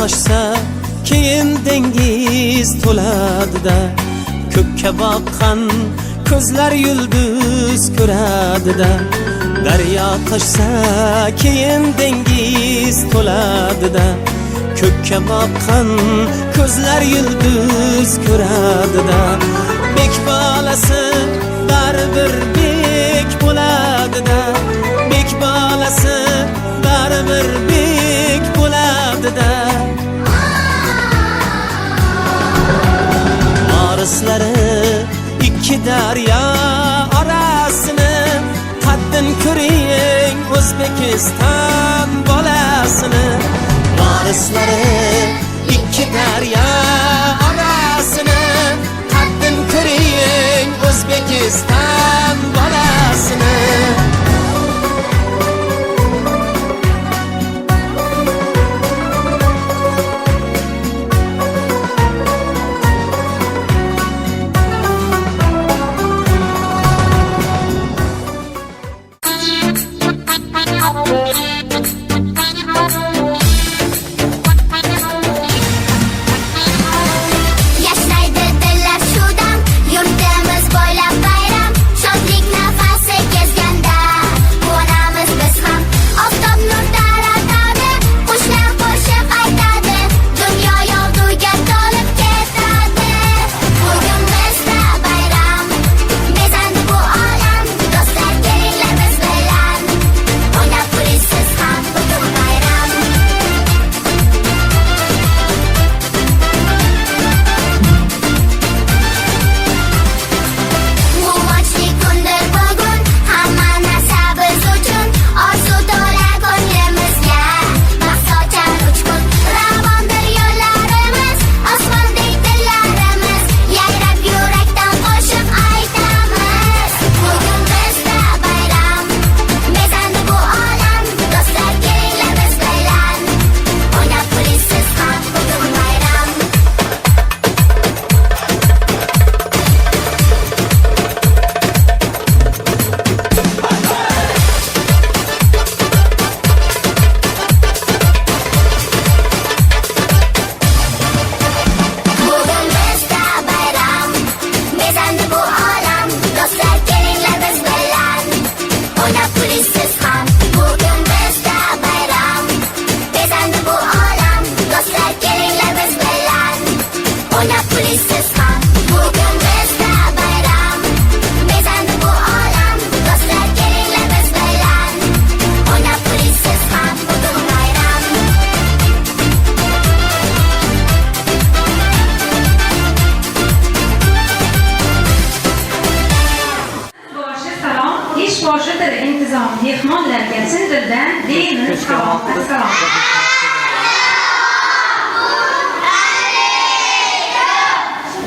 toshsa keyin dengiz to'ladida, ko'kka boqqan ko'zlar yulduz ko'radida. Daryo toshsa keyin dengiz to'ladida, ko'kka boqqan ko'zlar yulduz ko'radida. Bek bolasi baribir bek bo'ladida, bek bolasi baribir bek bo'ladida. Varislari ikki daryo orasini, qaddin ko'ring O'zbekiston bolasini. Varislari ikki daryo orasini, qaddin ko'ring O'zbekiston bolasini.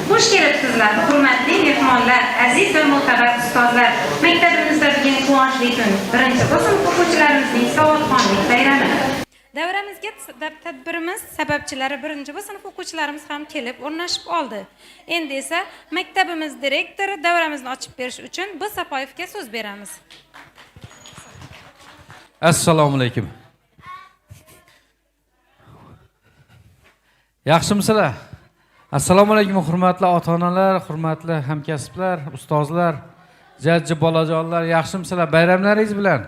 Xush kelibsizlar, hurmatli mehmonlar, aziz va mo'tabar ustozlar. Maktabimizda bugun quvonchli kun. Birinchi sinf o'quvchilarimizning savodxonlik bayrami. Davramizga tadbirimiz sababchilari birinchi sinf o'quvchilarimiz ham kelib o'rnashib oldi. Endi esa maktabimiz direktori davramizni ochib berish uchun B. Sapoyevga so'z beramiz. Assalomu alaykum. Yaxshimisizlar? Assalomu alaykum hurmatli ota-onalar, hurmatli hamkasblar, ustozlar, jajji bolajonlar, yaxshimisizlar? Bayramlaringiz bilan.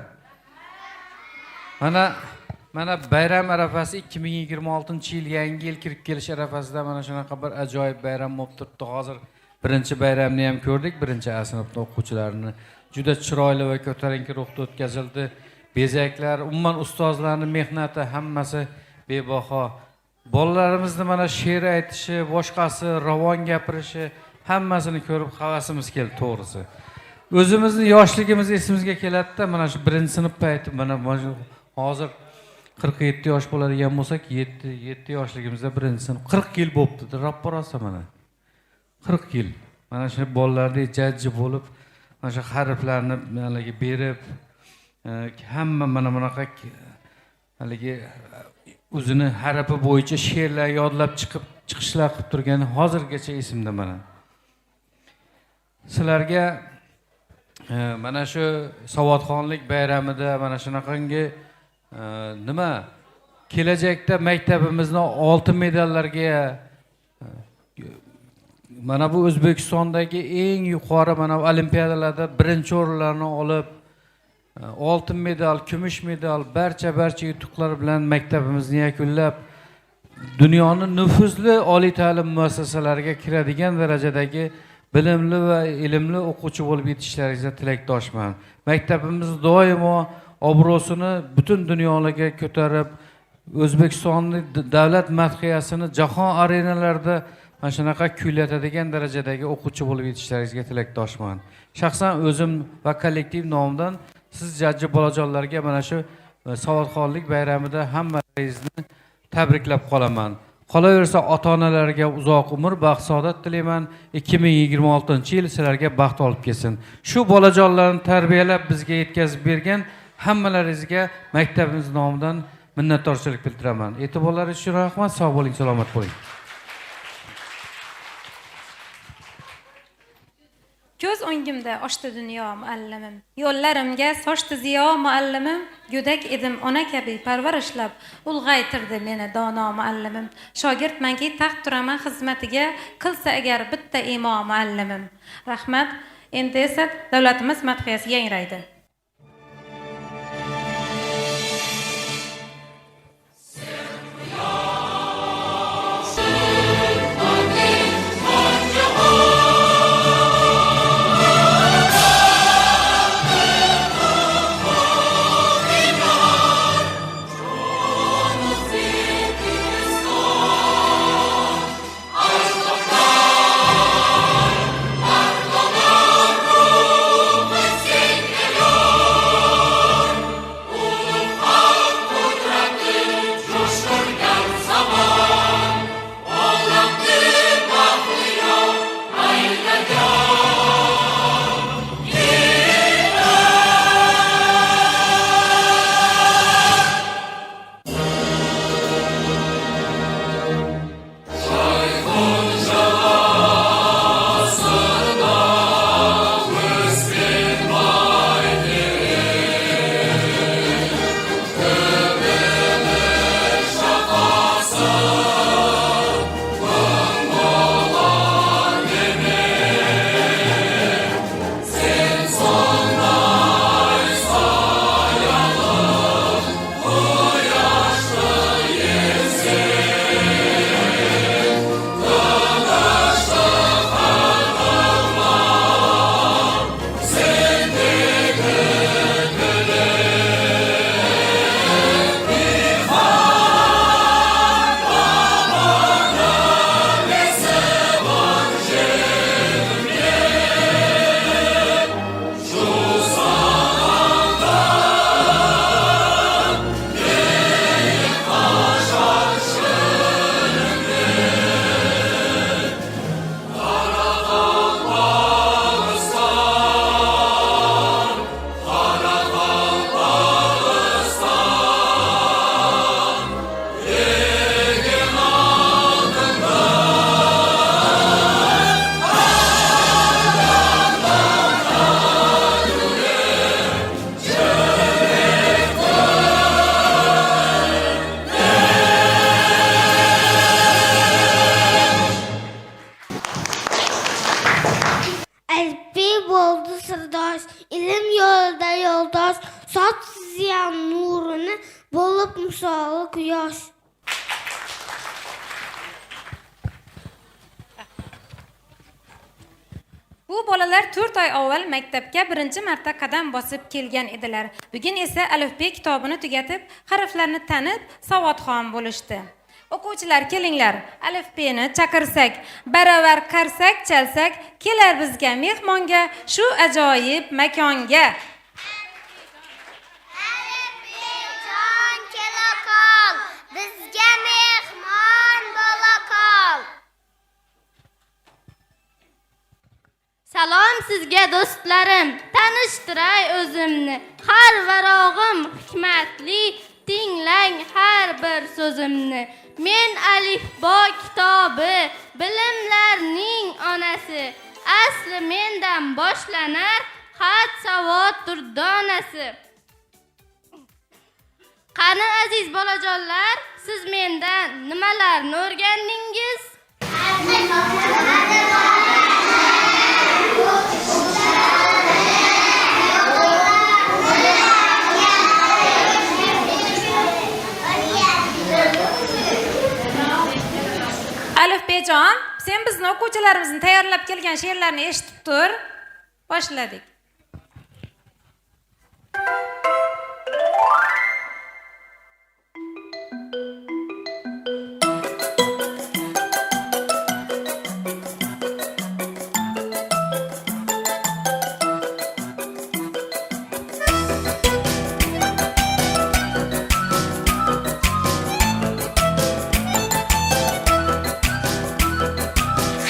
Mana bayram arafasi 2026-yil yangi yil kirib kelish arafasida mana shunaqa bir ajoyib bayram bo'lib turibdi. Hozir birinchi bayramni ham ko'rdik, birinchi A sinfning o'quvchilarini juda chiroyli va ko'tarinki ruhda o'tkazildi. Bezaklar, umuman ustozlarning mehnati hammasi bebaho. Bolalarimizni mana she'r aytishi, boshqasi ravon gapirishi hammasini ko'rib havasimiz keldi to'g'risi. O'zimizni yoshligimiz esimizga keladi-da, mana shu birinchi sinf payti, mana hozir 47 yosh bo'ladigan bo'lsak, 7 yoshligimizda birinchi sinf 40 yil bo'libdi, rapor olsa mana. 40 yil. Mana shu bolalardek jajji bo'lib, mana shu harflarni haligi berib, hamma mana bunaqa haligi o'zini harafi bo'yicha she'rlar yodlab chiqishlar qilib turgani hozirgacha esimda mana. Sizlarga mana shu savodxonlik bayramida mana shunaqangi nima kelajakda maktabimizni oltin medallarga mana bu O'zbekistondagi eng yuqori mana bu olimpiadalarda birinchi o'rinlarni olib oltin medal, kumush medal, barcha yutuqlar bilan maktabimizni yakunlab dunyoning nufuzli oliy ta'lim muassasalariga kiradigan darajadagi bilimli va ilmli o'quvchi bo'lib yetishishlaringizga tilakdoshman. Maktabimiz doimo obro'sini butun dunyoga ko'tarib, O'zbekistonning davlat madhiyasini jahon arenalarida mana shunaqa kuylatadigan darajadagi o'quvchi bo'lib yetishlaringizga tilakdoshman. Shaxsan o'zim va kollektiv nomidan siz jajji bolajonlarga mana shu savodxonlik bayramida hammalaringizni tabriklab qolaman. Qolaversa ota-onalarga uzoq umr, baxt, saodat tilayman. 2026-yil sizlarga baxt olib kelsin. Shu bolajonlarni tarbiyalab bizga yetkazib bergan hammalaringizga maktabimiz nomidan minnatdorchilik bildiraman. E'tiborlaringiz uchun rahmat. Sog' bo'ling, salomat bo'ling. Ko'z o'ngimda ochdi dunyo muallimim. Yo'llarimga sochdi ziyo muallimim. Go'dak edim ona kabi parvarishlab, ulg'aytirdi meni dono muallimim. Shogirdmanki taxt turaman xizmatiga, qilsa agar bitta imo muallimim. Rahmat. Endi esa davlatimiz madhiyasi yangraydi. misoli quyosh. Bu bolalar 4 oy avval maktabga birinchi marta qadam bosib kelgan edilar. Bugun esa alifbe kitobini tugatib, harflarni tanib, savodxon bo'lishdi. O'quvchilar, kelinglar, alifbeni chaqirsak, baravar qarsak, chalsak, kelar bizga mehmonga, shu ajoyib makonga. Alifbejon kela qol, bizga mehmon bo'la qol. Salom sizga do'stlarim, tanishtiray o'zimni. Har varog'im hikmatli, tinglang har bir so'zimni. Men alifbo kitobi, bilimlarning onasi. Asli mendan boshlanar, xat savod durdonasi. Qani aziz bolajonlar, siz mendan nimalarni o'rgandingiz? Alifbejon, sen bizni o'quvchilarimizni tayyorlab kelgan she'rlarni eshitib tur. Boshladik.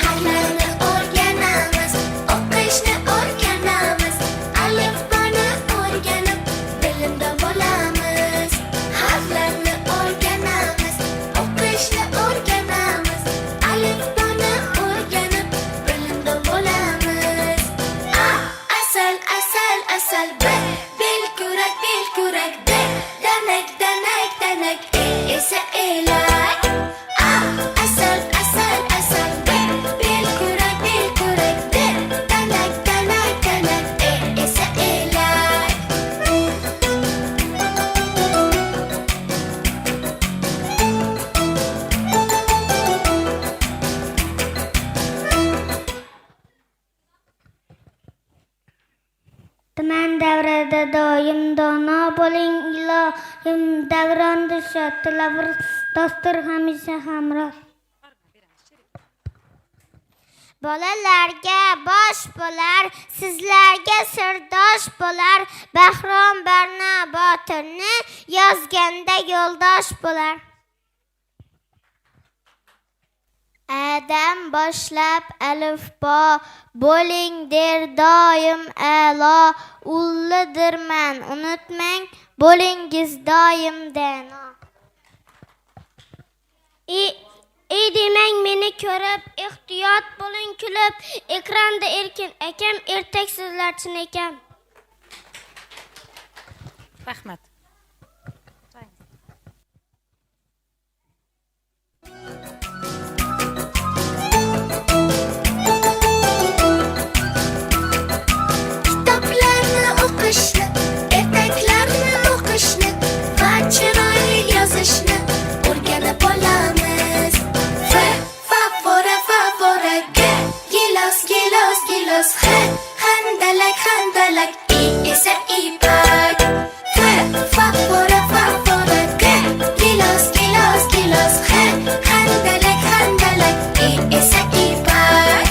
Harflarni o'rganamiz, o'qishni o'rganamiz, alifboni o'rganib, bilimda bo'lamiz. Harflarni o'rganamiz, o'qishni o'rganamiz, alifboni o'rganib, bilimda bo'lamiz. A asal asal asal b belkurak belkurak d danak danak danak e esa elak. A asal asal asal b belkurak belkurak d danak danak danak e esa elak. Tuman davrada doim dono bo'ling ilohim, davronda shod tilavr dostur hamisha hamroh. Bolalarga bosh bo'lar, sizlarga sirdosh bo'lar, Bahrom Barna Botirni yozganda yo'ldosh bo'lar. Adam boshlab alifbo bo'ling der doim a'lo, ullidirman unutmang bo'lingiz doim dano. Ey demang meni ko'rib, ehtiyot bo'ling kulib, ekranda erkin akam, ertak sizlar chin ekan. Rahmat. Kitoblarni o'qishni, ertaklarni o'qishni va chiroyli yozishni o'rganib olamiz. Favora favora g gilos gilos gilos h handalak handalak i esa ipak. Favora favora g gilos gilos gilos h handalak handalak i esa ipak.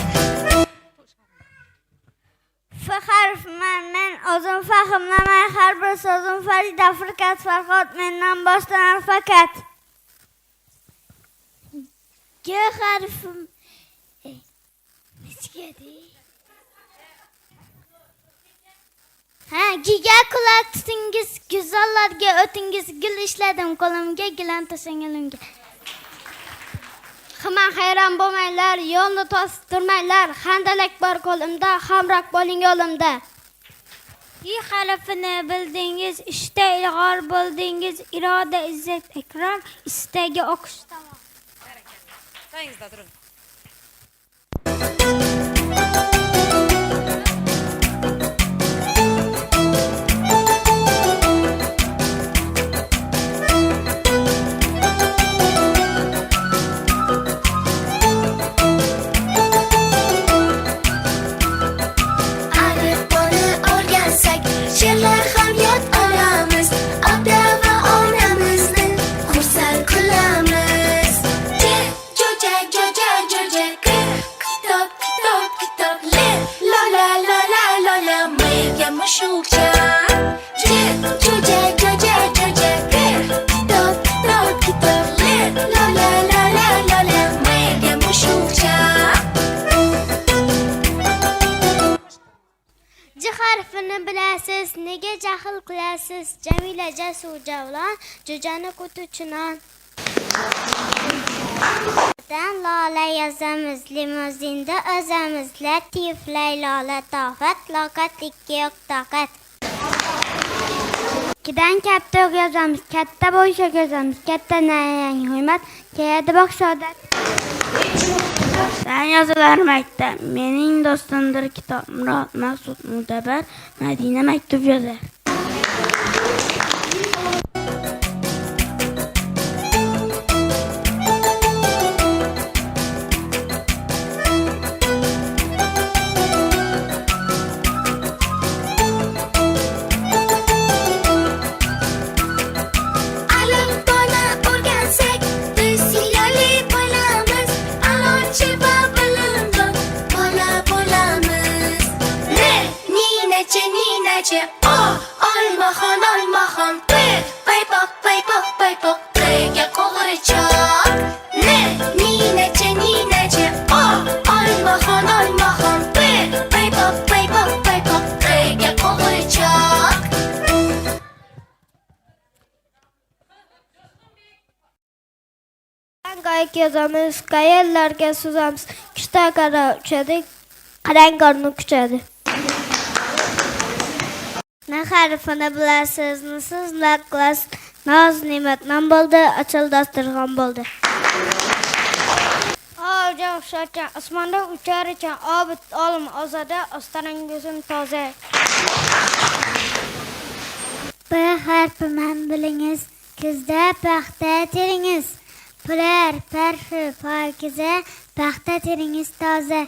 Harfman men o'zim fahmlamay, har bir so'zim Farida Firkat Farhod mendan boshlanar fakat. G harfim giga quloq tutingiz, go'zallarga o'tingiz, gul ishladim qo'limga, gilam tasang elimga. Hamma hayron bo'lmanglar, yo'lni to'sib turmanglar, handalak bor qo'limda, hamroh bo'ling yo'limda. I harfini bildingiz, ishda ilg'or bo'ldingiz, iroda, izzat, ikrom, istagi o'qish tamom. Joyingizda turing. Alifboni o'rgansak, she'rlar ham yod olamiz, ota va onamizni xursand qilamiz. Joja joja joja kitob kitob kitob lola lola lola menga mushukcha. Joja joja joja kitob kitob kitob lola lola lola menga mushukcha. J harfini bilasiz, nega jahl qilasiz? Jamila jasur javlon, jo'jani qutuchinon. Dan lola yozamiz, limuzinda o'zamiz, latif laylo latofat, loqat ikki yo'q toqat. Ikkidan katta o'qiyozamiz, katta bo'yicha o'qiyozamiz, kattadan yangi hurmat, keladi bok saodat. Sen yozular maktab, mening do'stimdir kitob, Murod Maqsud Mutabar, Madina maktub yozar. Qayık yazamız, qayerlarga suzamiz, kishda qara uchadi, qarang qorni kuchadi. Na harfini bilasiz, siz naqlas, noz ne'mat non bo'ldi, achil dasturxon bo'ldi. Ojon shochan osmonda uchar ekan, obid olim ozada, ostaning ko'zim toza. B harfiman bilingiz, kuzda paxta teringiz. Pular, parfi, pokiza, paxta teringiz toza.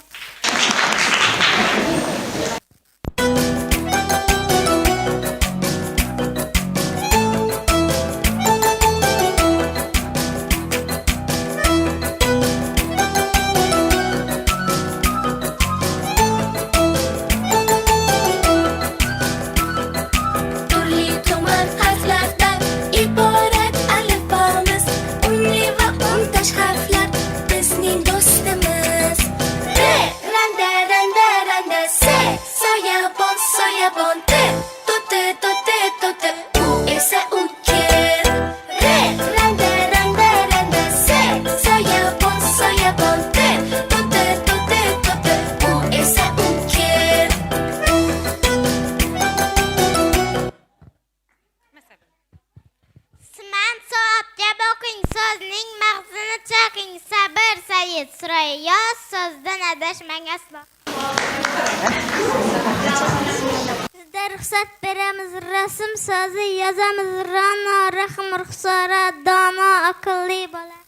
Sizda ruxsat beramiz, rasm so'zi yozamiz, Ra'no, Rahim, Ruxsora, dono, aqlli bola.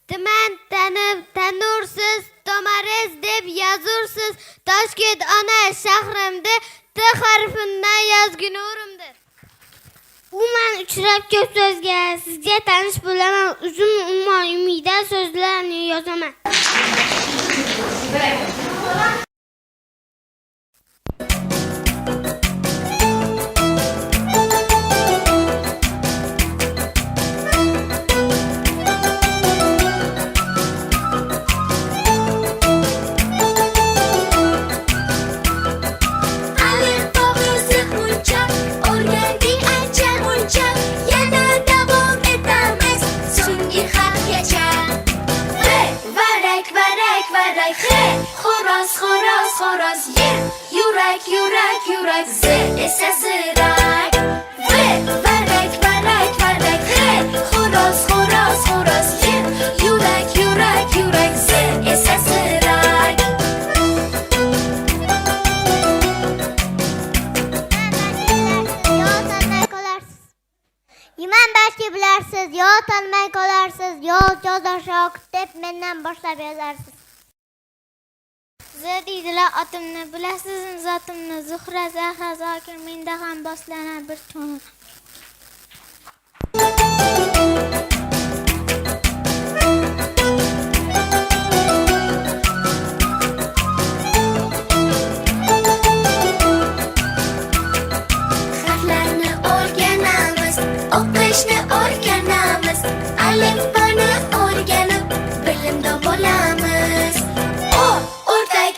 Tuman tanib tanursiz, Tomariz deb yozursiz, Toshkent ona shahrimda, T harfidan yozgunurimdir. Umuman uchrab ko'p so'zga, sizga tanish bo'laman, uzun umon umida so'zlarni yozaman. yurak Z esa zirak V varrak he xo'roz yer yurak Z esa zirak Iman balki bilarsiz, yo tanimay qolarsiz, yo jo'doshok deb mendan boshlab yozarsiz. Deydilar otimni, bilasizmi zotimni, Zuhra, Zahra, Zokir, menda ham boshlanar bir cho'naq. Harflarni o'rganamiz, o'qishni o'rganamiz, alifboni o'rganib bilimdon bo'lamiz. O'rdak,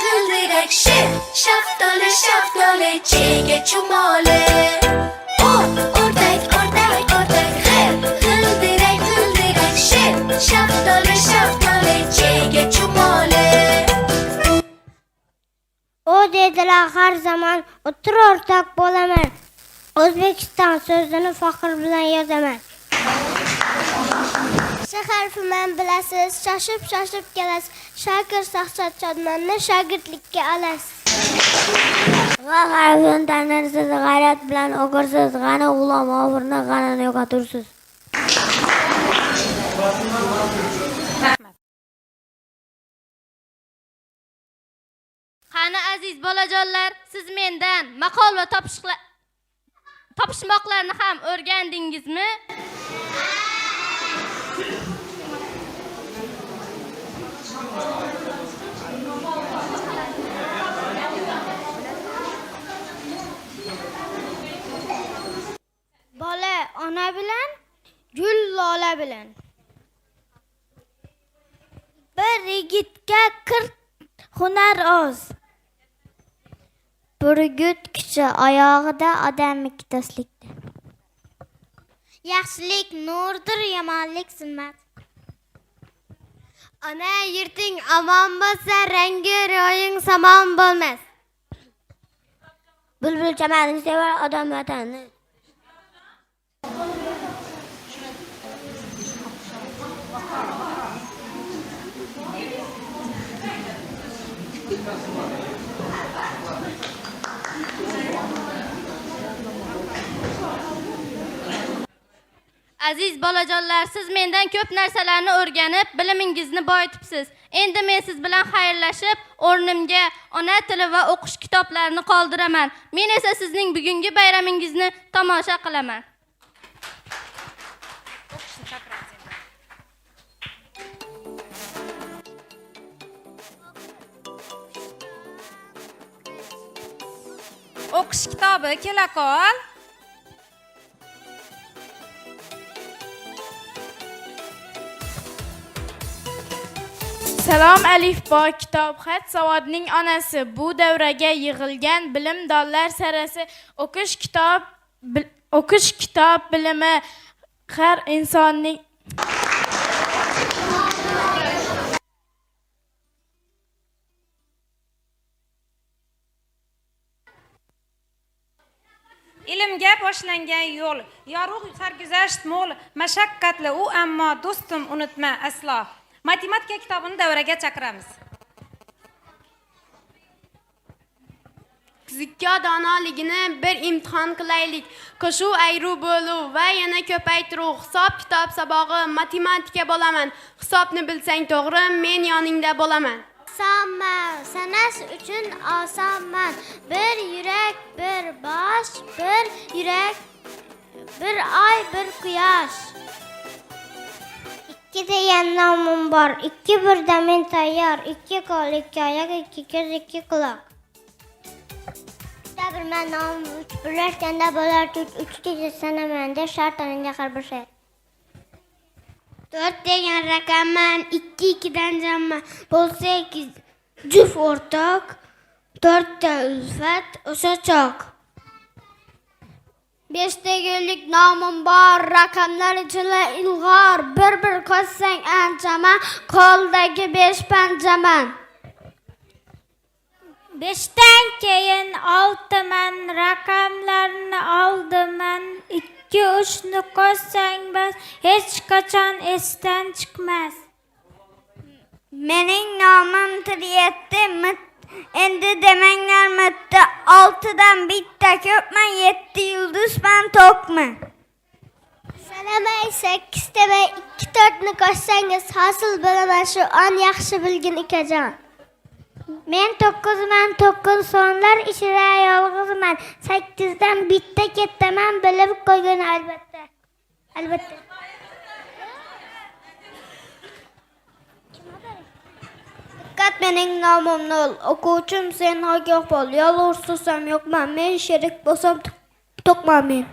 g'ildirak, shaftoli, chega chumoli. O'rdak, g'ildirak, shaftoli, chega chumoli. O dedi dedilar har zaman o'tir o'rtoq bo'laman. O'zbekiston so'zini faxr bilan yozaman. Shaharfiman bilasiz, shoshib kelasiz. Shakir saqsat chodmanni shogirdlikka olasiz. G'al harfini tanirsiz, g'ayrat bilan o'qirsiz, g'ani g'ulom o'g'irni g'anini yo'qotursiz. Qani aziz bolajonlar, siz mendan maqol va topishmoqlarni ham o'rgandingizmi? Bola ona bilan, gul lola bilan. Bir yigitga 40 hunar oz. Burgut kishi oyog'ida, odamniki do'stlikda. Yaxshilik nurdir, yomonlik zulmat. Ona yurting omon bo'lsa, rangi ro'ying samon bo'lmas. Bulbul chamanini sevar, odam vatanni. Aziz bolajonlar, siz mendan ko'p narsalarni o'rganib, bilimingizni boyitibsiz. Endi men siz bilan xayrlashib, o'rnimga ona tili va o'qish kitoblarini qoldiraman. Men esa sizning bugungi bayramingizni tomosha qilaman. O'qish kitobi kela qol. Salom alifbo kitob xat savodning onasi. Bu davraga yig'ilgan bilimdonlar sarasi o'qish kitob bilimi har insonning Ilmga boshlangan yo'l, yorug' sarguzasht mo'l, mashaqqatli u ammo do'stim unutma aslo. Matematika kitobini davraga chaqiramiz. Zikko donoligini bir imtihon qilaylik. Qo'shuv ayru bo'luv va yana ko'paytiruv. Hisob kitob sabog'i matematika bo'laman. Hisobni bilsang to'g'ri, men yoningda bo'laman. Osonman, sanash uchun osonman. Bir yurak, bir bosh, bir yurak, bir oy, bir quyosh. İki degan nomim bor, ikki birda men tayyor, ikki qo'l, ikki oyoq, ikki ko'z, ikki quloq. Bilman nomim 3 birlashganda bo'lar 3 deya sanaman deb shartlangan har bir shay. 4 degan raqamman, 2 dan jamman. Bo'lsa 2 juft o'rtoq, 4 ta ulfat, o'sha choq. 5 deganlik nomim bor, raqamlar ichida ilg'or. Bir qo'shsang anchaman, qo'ldagi 5 panjaman. 5dan keyin 6 man, raqamlarni oldiman. 2-3ni qo'shsang bas, hech qachon esdan chiqmas. Mening nomim 37. Endi demanglar mitti. 6dan bitta ko'pman, 7 yulduzman to'qman. Sanamay 8 demay 2-4ni qo'shsangiz hosil bo'laman, shu on yaxshi bilgin akajon. Men 9man, 9 sonlar ichida yolg'izman. 8dan bitta ketaman, bilib qo'ygin albatta. Albatta. Diqqat, mening nomim Nol. O'quvchim sen ogoh bo'l. Yolg'iz tursam yo'qman, men sherik bo'lsam to'qman men.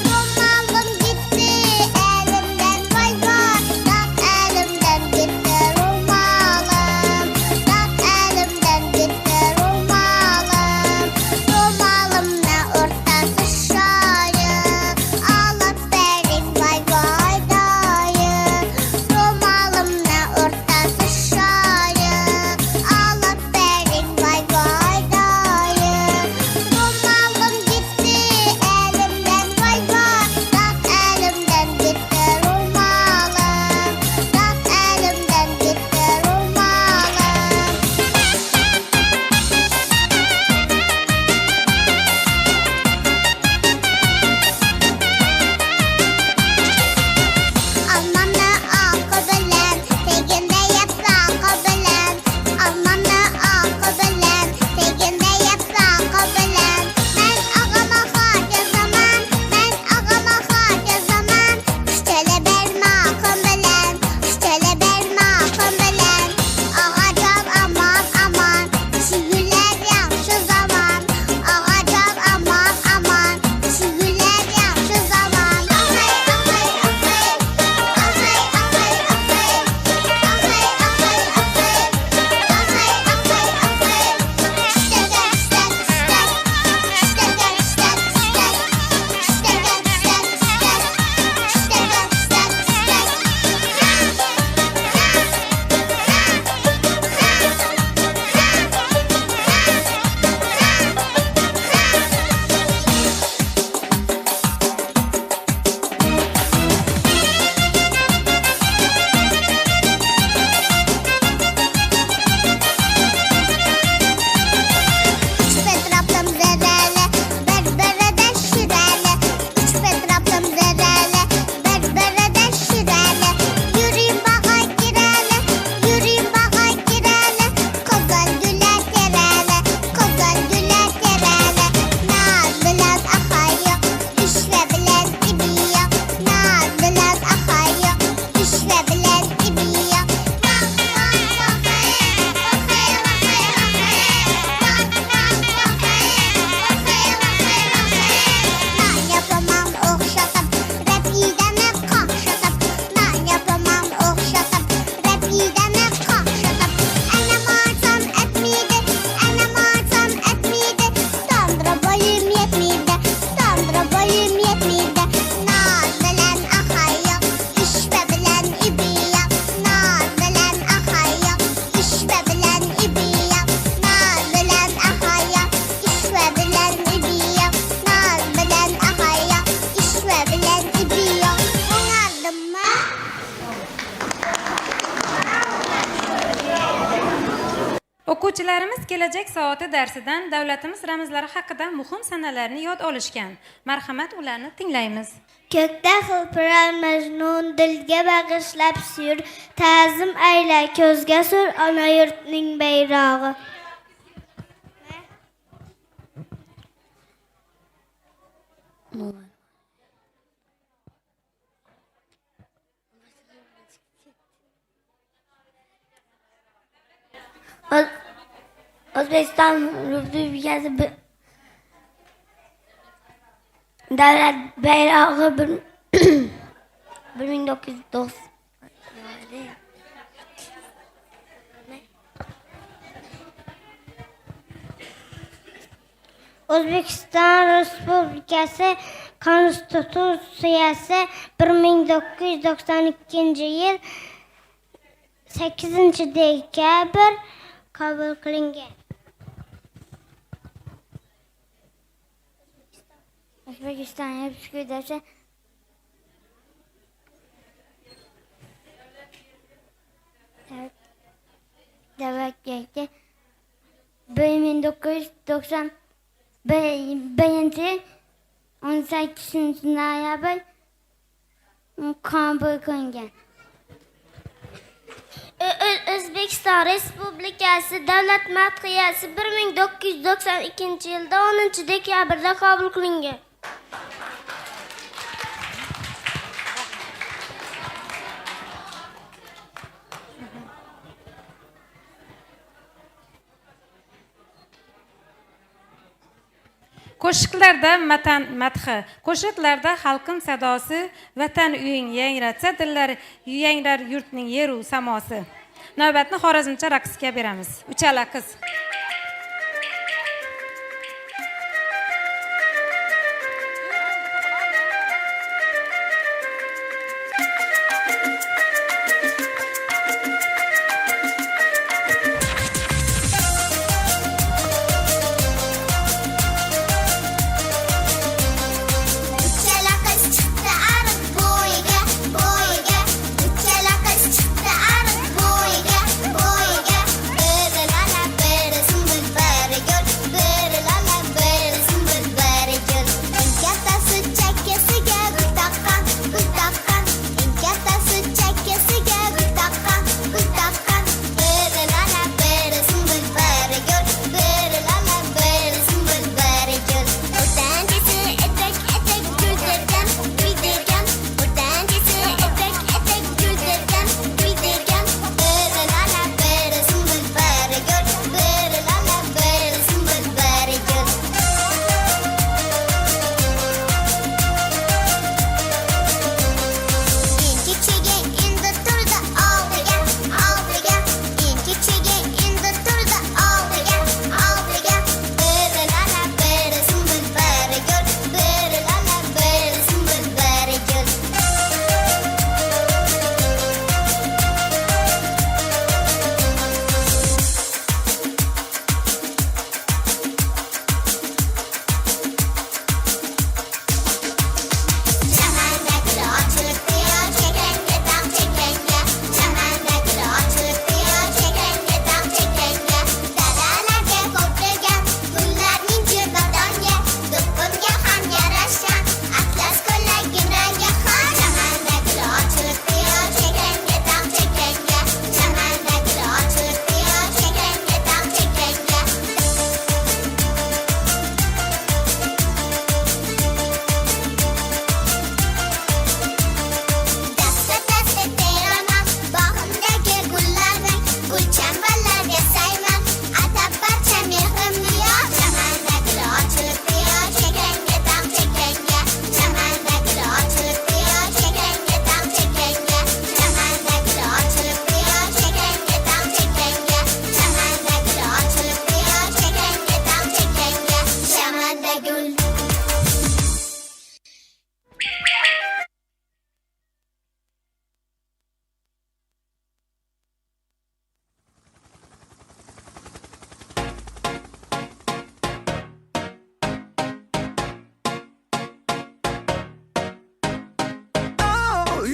Romalim gitti elimden O'quvchilarimiz kelajak soati darsidan davlatimiz ramzlari haqida muhim sanalarni yod olishgan. Marhamat, ularni tinglaymiz. Ko'kda hilpirar Majnun, dilga bag'ishlab sur, ta'zim ayla ko'zga sur, ona yurtning bayrog'i. O'zbekiston Respublikasi davlat bayrog'i 1990. O'zbekiston Respublikasi Konstitutsiyasi 1992-yil 8-dekabr qabul qilingan. O'zbekiston Respublikasi davlatga 1991-yil 18-noyabr qabul qilingan. O'zbekiston Respublikasi davlat madhiyasi 1992-yilda 10-dekabrda qabul qilingan. Qo'shiqlarda vatan madhi, qo'shiqlarda xalqim sadosi, vatan uying yangratsa dillar, yangrar yurtning yeru samosi. Navbatni xorazmcha raqsga beramiz. Uchala qiz.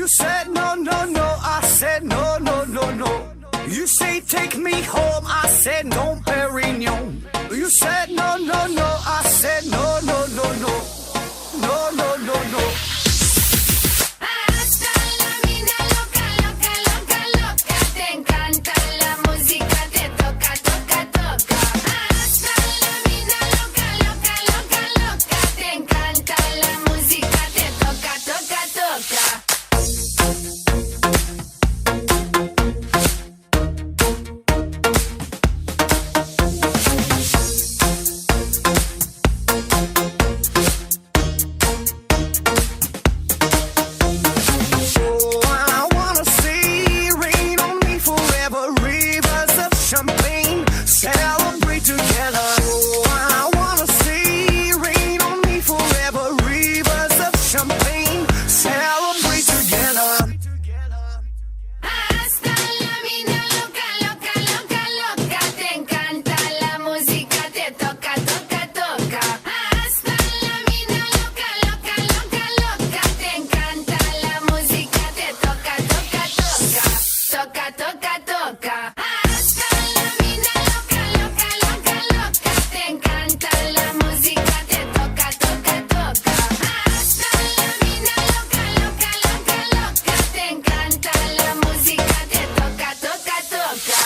You said no, no, no. I said no, no, no, no. You say take me home, I said no, Perignon. You said no, no, no, I said no, no, no, no. No, no, no, no. Hasta la mina loca, loca, loca, loca. Te encanta la música, te toca, toca, toca. Hasta la mina loca, loca, loca, loca. Te encanta la música, te toca, toca, toca. Celebrate together. Oh, I wanna see rain on me forever. Rivers of champagne. Celebrate together. Hasta la mina loca, loca, loca, loca. Te encanta la música, te toca, toca, toca. Hasta la mina loca, loca, loca, loca. Te encanta la música, te toca, toca, toca. Toca, toca, toca. Hasta la mina loca, loca, loca, loca. Te encanta la música, te toca, toca, toca. Hasta la mina loca, loca, loca, loca. Te encanta la música, te toca, toca, toca.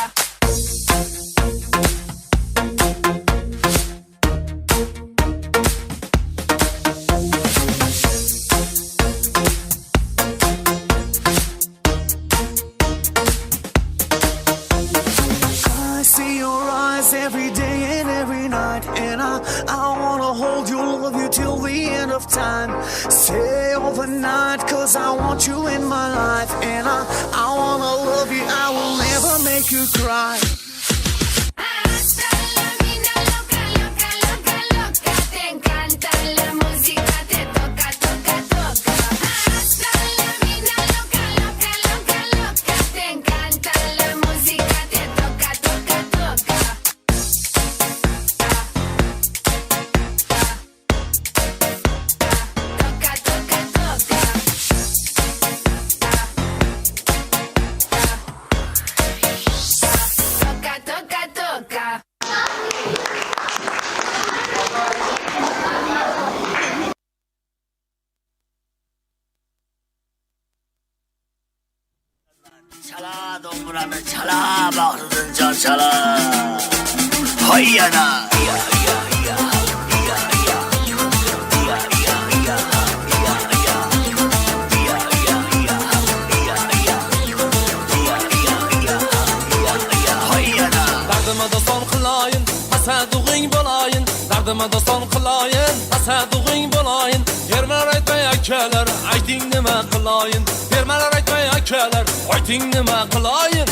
I see your eyes every day and every night, and I wanna hold you, love you till the end of time. Stay overnight, cause I want you in my life, and I wanna love you, I will never make you cry. Hasta la mina loca, loca, loca, loca. Te encanta la música, te toca, toca, toca. Hasta la mina loca, loca, loca, loca. Te encanta la música, te toca, toca, toca. Toca, toca, toca. Toca, toca, toca. chala 동그라미 chala 박수는 저 chala 허이야나 Dardima doston qilayin, asadug'ing bo'layin. Dardima doston qilayin, asadug'ing bo'layin. Ermalar aytmay akalar, ayting nima qilayin. Ermalar aytmay akalar, ayting nima qilayin.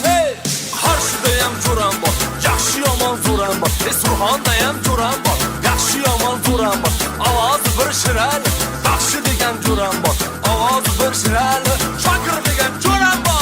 Hey, qarshida ham jo'ram bor, yaxshi yomon zo'ram bor. Surxonda ham jo'ram bor, yaxshi yomon zo'ram bor. Ovozi bir shirali, baxshi degan jo'ram bor. Ovozi bir shirali, shokir degan jo'ram bor.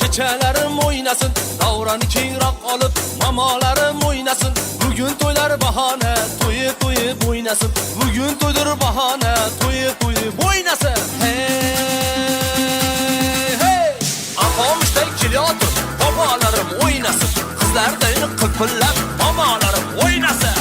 Kechalarim o'ynasin, davrani kengroq olib, mamolarim o'ynasin. Bugun to'ylar bahona, to'yib o'ynasin. Bugun to'ydir bahona, to'yib o'ynasin. Hey! Aqomishdek kelyotir, bobolarim o'ynasin. Qizlardayni qilpillab, mamolarim o'ynasin.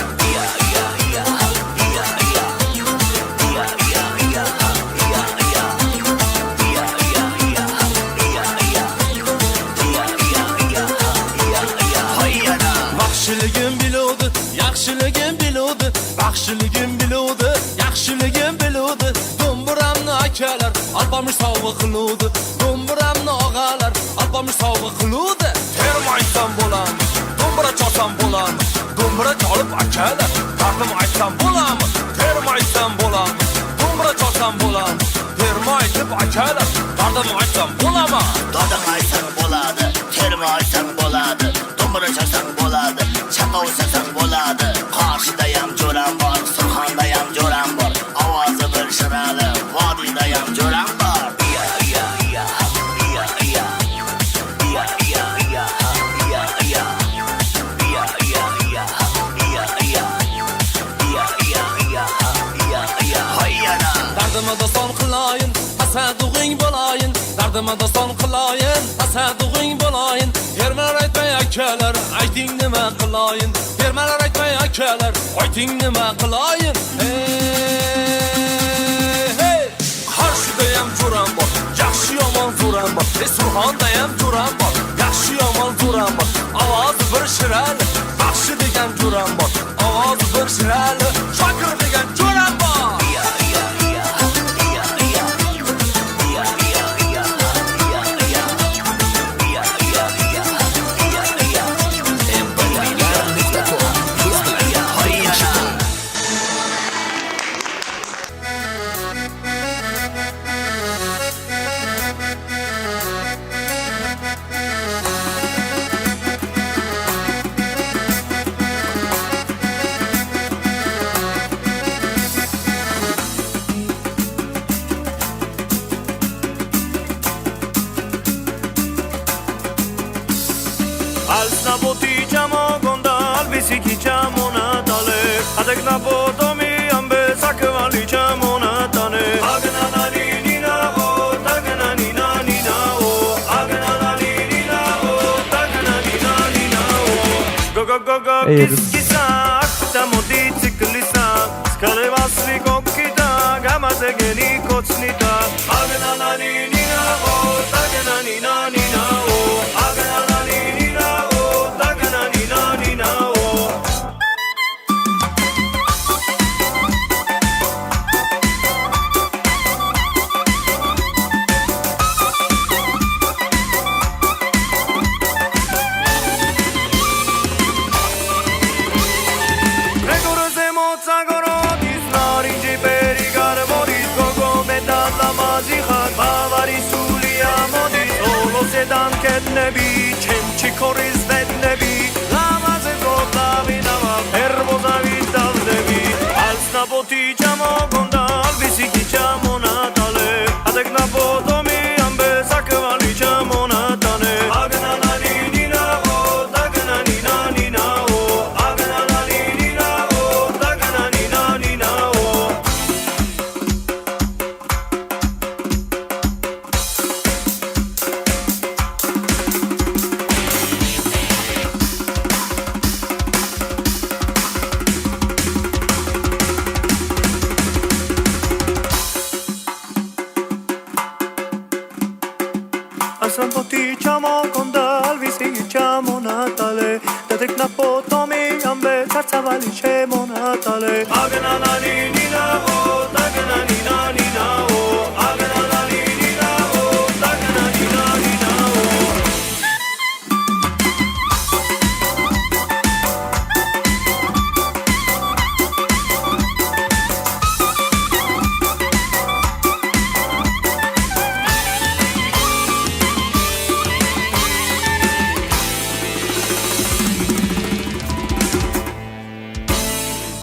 Yaxshiligim biludi, yaxshiligim biludi, baxshiligim biludi, yaxshiligim biludi. Do'mbiramni akalar, alpamish sovg'a qiludi. Do'mbiramni og'alar, alpamish sovg'a qiludi. Termaysan bo'lam, do'mbira chalsam bo'lam. Do'mbira chalib akalar, dardim aytsam bo'lam. Termaysan bo'lam, do'mbira chalsam bo'lam. Termaytib akalar, dardim aytsam bo'lam. Dadam aytsam bo'ladi, termaysan bo'ladi. Do'mbira chalsam bo'ladi, chaqovsam bo'ladi. Qarshidayam jo'ram bor, Surxondayam jo'ram bor. Ovozi bir shirali, vodiyda ham jo'ram bor. Adımı da son kılayın, asadıgın bulayın. Yermeler aytmay akalar, ayting nima kılayın. Yermeler aytmay akalar, ayting nima kılayın. Hey, Qarshidayam jo'ram bor, yaxshi yomon zo'ram bor. Surxondayam jo'ram bor, yaxshi yomon zo'ram bor. Ovozi bir shirali, baxshi degan jo'ram bor. Ovozi bir shirali, shokir degan jo'ram bor.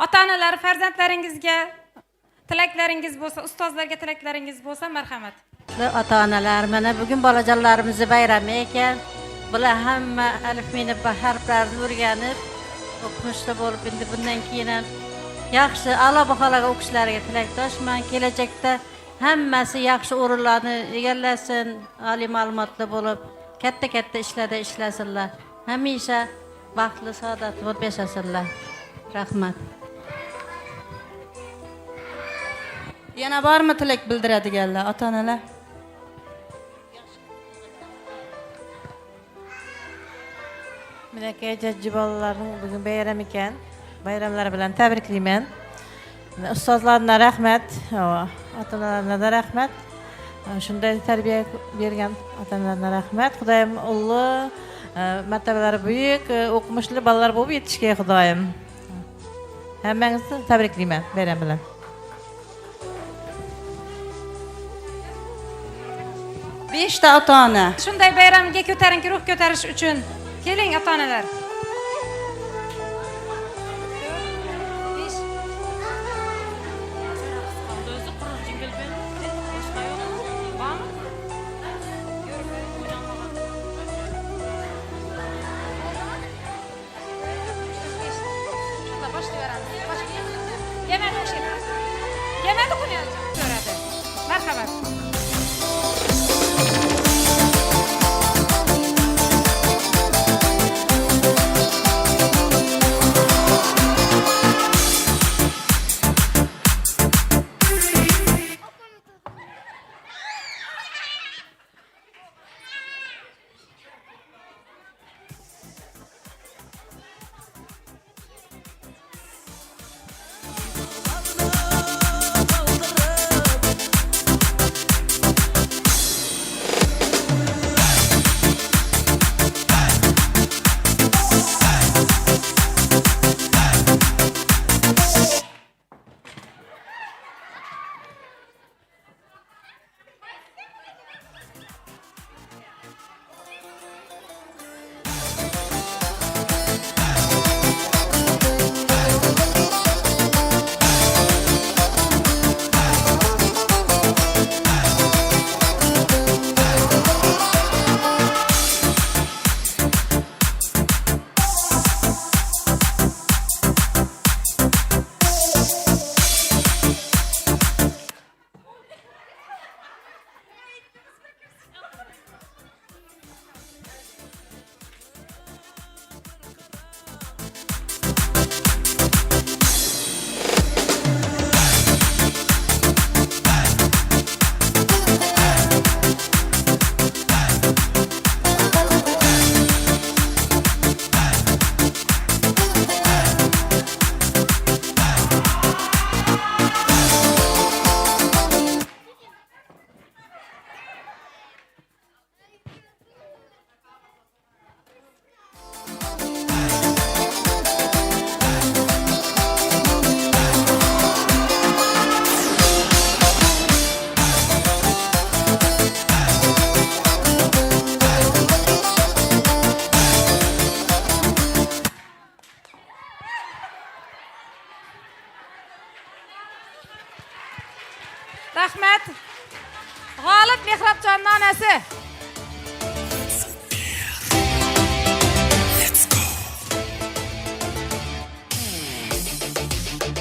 Ota-onalar farzandlaringizga tilaklaringiz bo'lsa, ustozlarga tilaklaringiz bo'lsa, marhamat. Ota-onalar, mana bugun bolajonlarimizni bayrami ekan. Bular hamma alifbeni va harflarni o'rganib, o'qishda bo'lib, endi bundan keyin ham yaxshi a'lo baholarga o'qishlariga tilakdoshman. Kelajakda hammasi yaxshi o'rinlarni egallasin, oliy ma'lumotli bo'lib, katta-katta ishlarda ishlasinlar. Hamisha baxtli, saodatli bo'lib yashasinlar. Rahmat. Yana bormi tilak bildiradiganlar ota-onalar? Menaka jajji bolalarning bugun bayram ekan. Bayramlari bilan tabriklayman. Ustozlarga rahmat, ota-onalarga rahmat. Shunday tarbiya bergan ota-onalarga rahmat. Xudoyim ulug', martabalari buyuk, o'qimishli bolalar bo'lib yetishga Xudoyim. Hammangizni tabriklayman bayram bilan. Beshta ota-ona. Shunday bayramga ko'tarinki ruh ko'tarish uchun keling ota-onalar. Marhamat. Rahmat. G'olib Mehrobjonning onasi.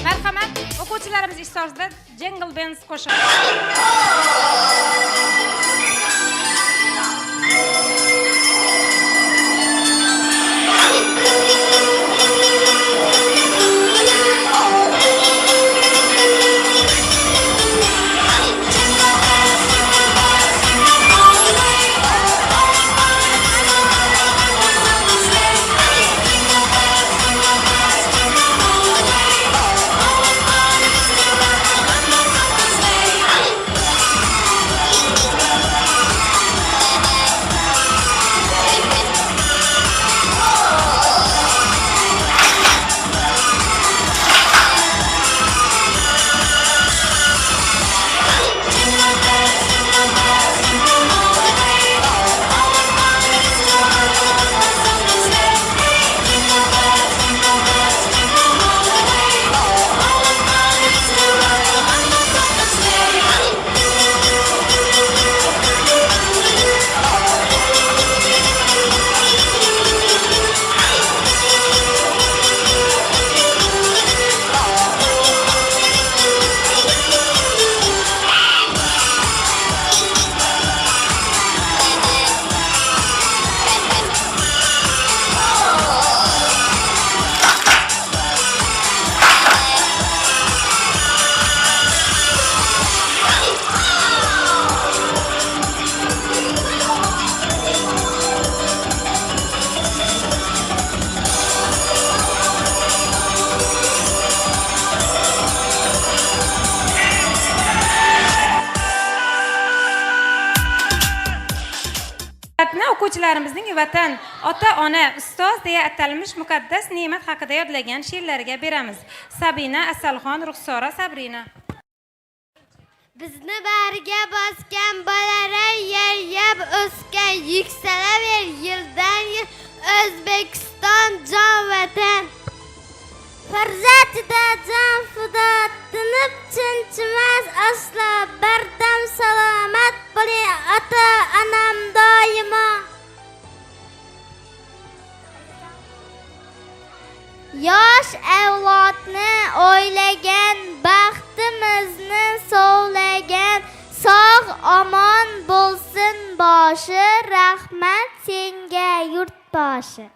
Marhamat, o'quvchilarimiz ishtirokida Jingle Bells qo'shiq. O'quvchilarimizning vatan, ota-ona, ustoz deya atalmish muqaddas ne'mat haqida yodlagan she'rlariga beramiz. Sabina Asalxon, Ruxsora Sabrina. Bizni bariga bosgan bolalar yer yeb o'sgan yuksalaver yildan yil O'zbekiston jon vatan. Farzatida jon fido tinib tinchimas aslo bardam salomat bo'ling ota onam doimo. Yosh avlodni o'ylagan baxtimizni sovlagan sog' omon bo'lsin boshi rahmat senga yurtboshi.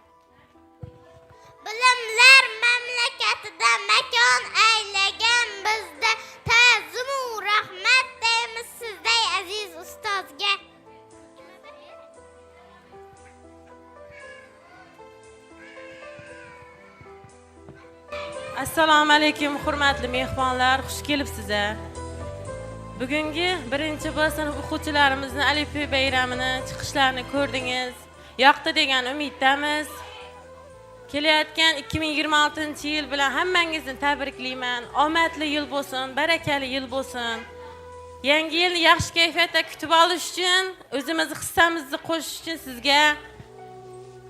Bilimlar mamlakatida makon aylagan bizda ta'zim u rahmat deymiz sizday aziz ustozga. Assalomu alaykum hurmatli mehmonlar, xush kelibsizlar. Bugungi birinchi sinf o'quvchilarimizning Alifiy bayramini chiqishlarini ko'rdingiz. Yoqdi degan umiddamiz. Kelayotgan 2026-yil bilan hammangizni tabriklayman. Omadli yil bo'lsin, barakali yil bo'lsin. Yangi yilni yaxshi kayfiyatda kutib olish uchun, o'zimizni hissamizni qo'shish uchun sizga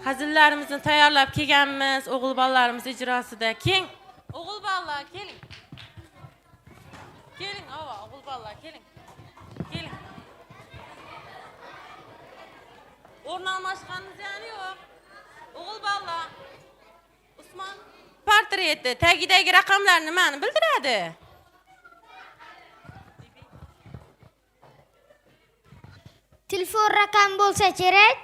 hazillarimizni tayyorlab kelganmiz o'g'il bolalarimiz ijrosida. Keng o'g'il bolalar keling. Keling, o'g'il bolalar keling. Keling. O'rn almashganimiz yani yo'q. O'g'il bolalar. Usmon portreti tagidagi raqamlar nimani bildiradi? Telefon raqam bo'lsa kerak.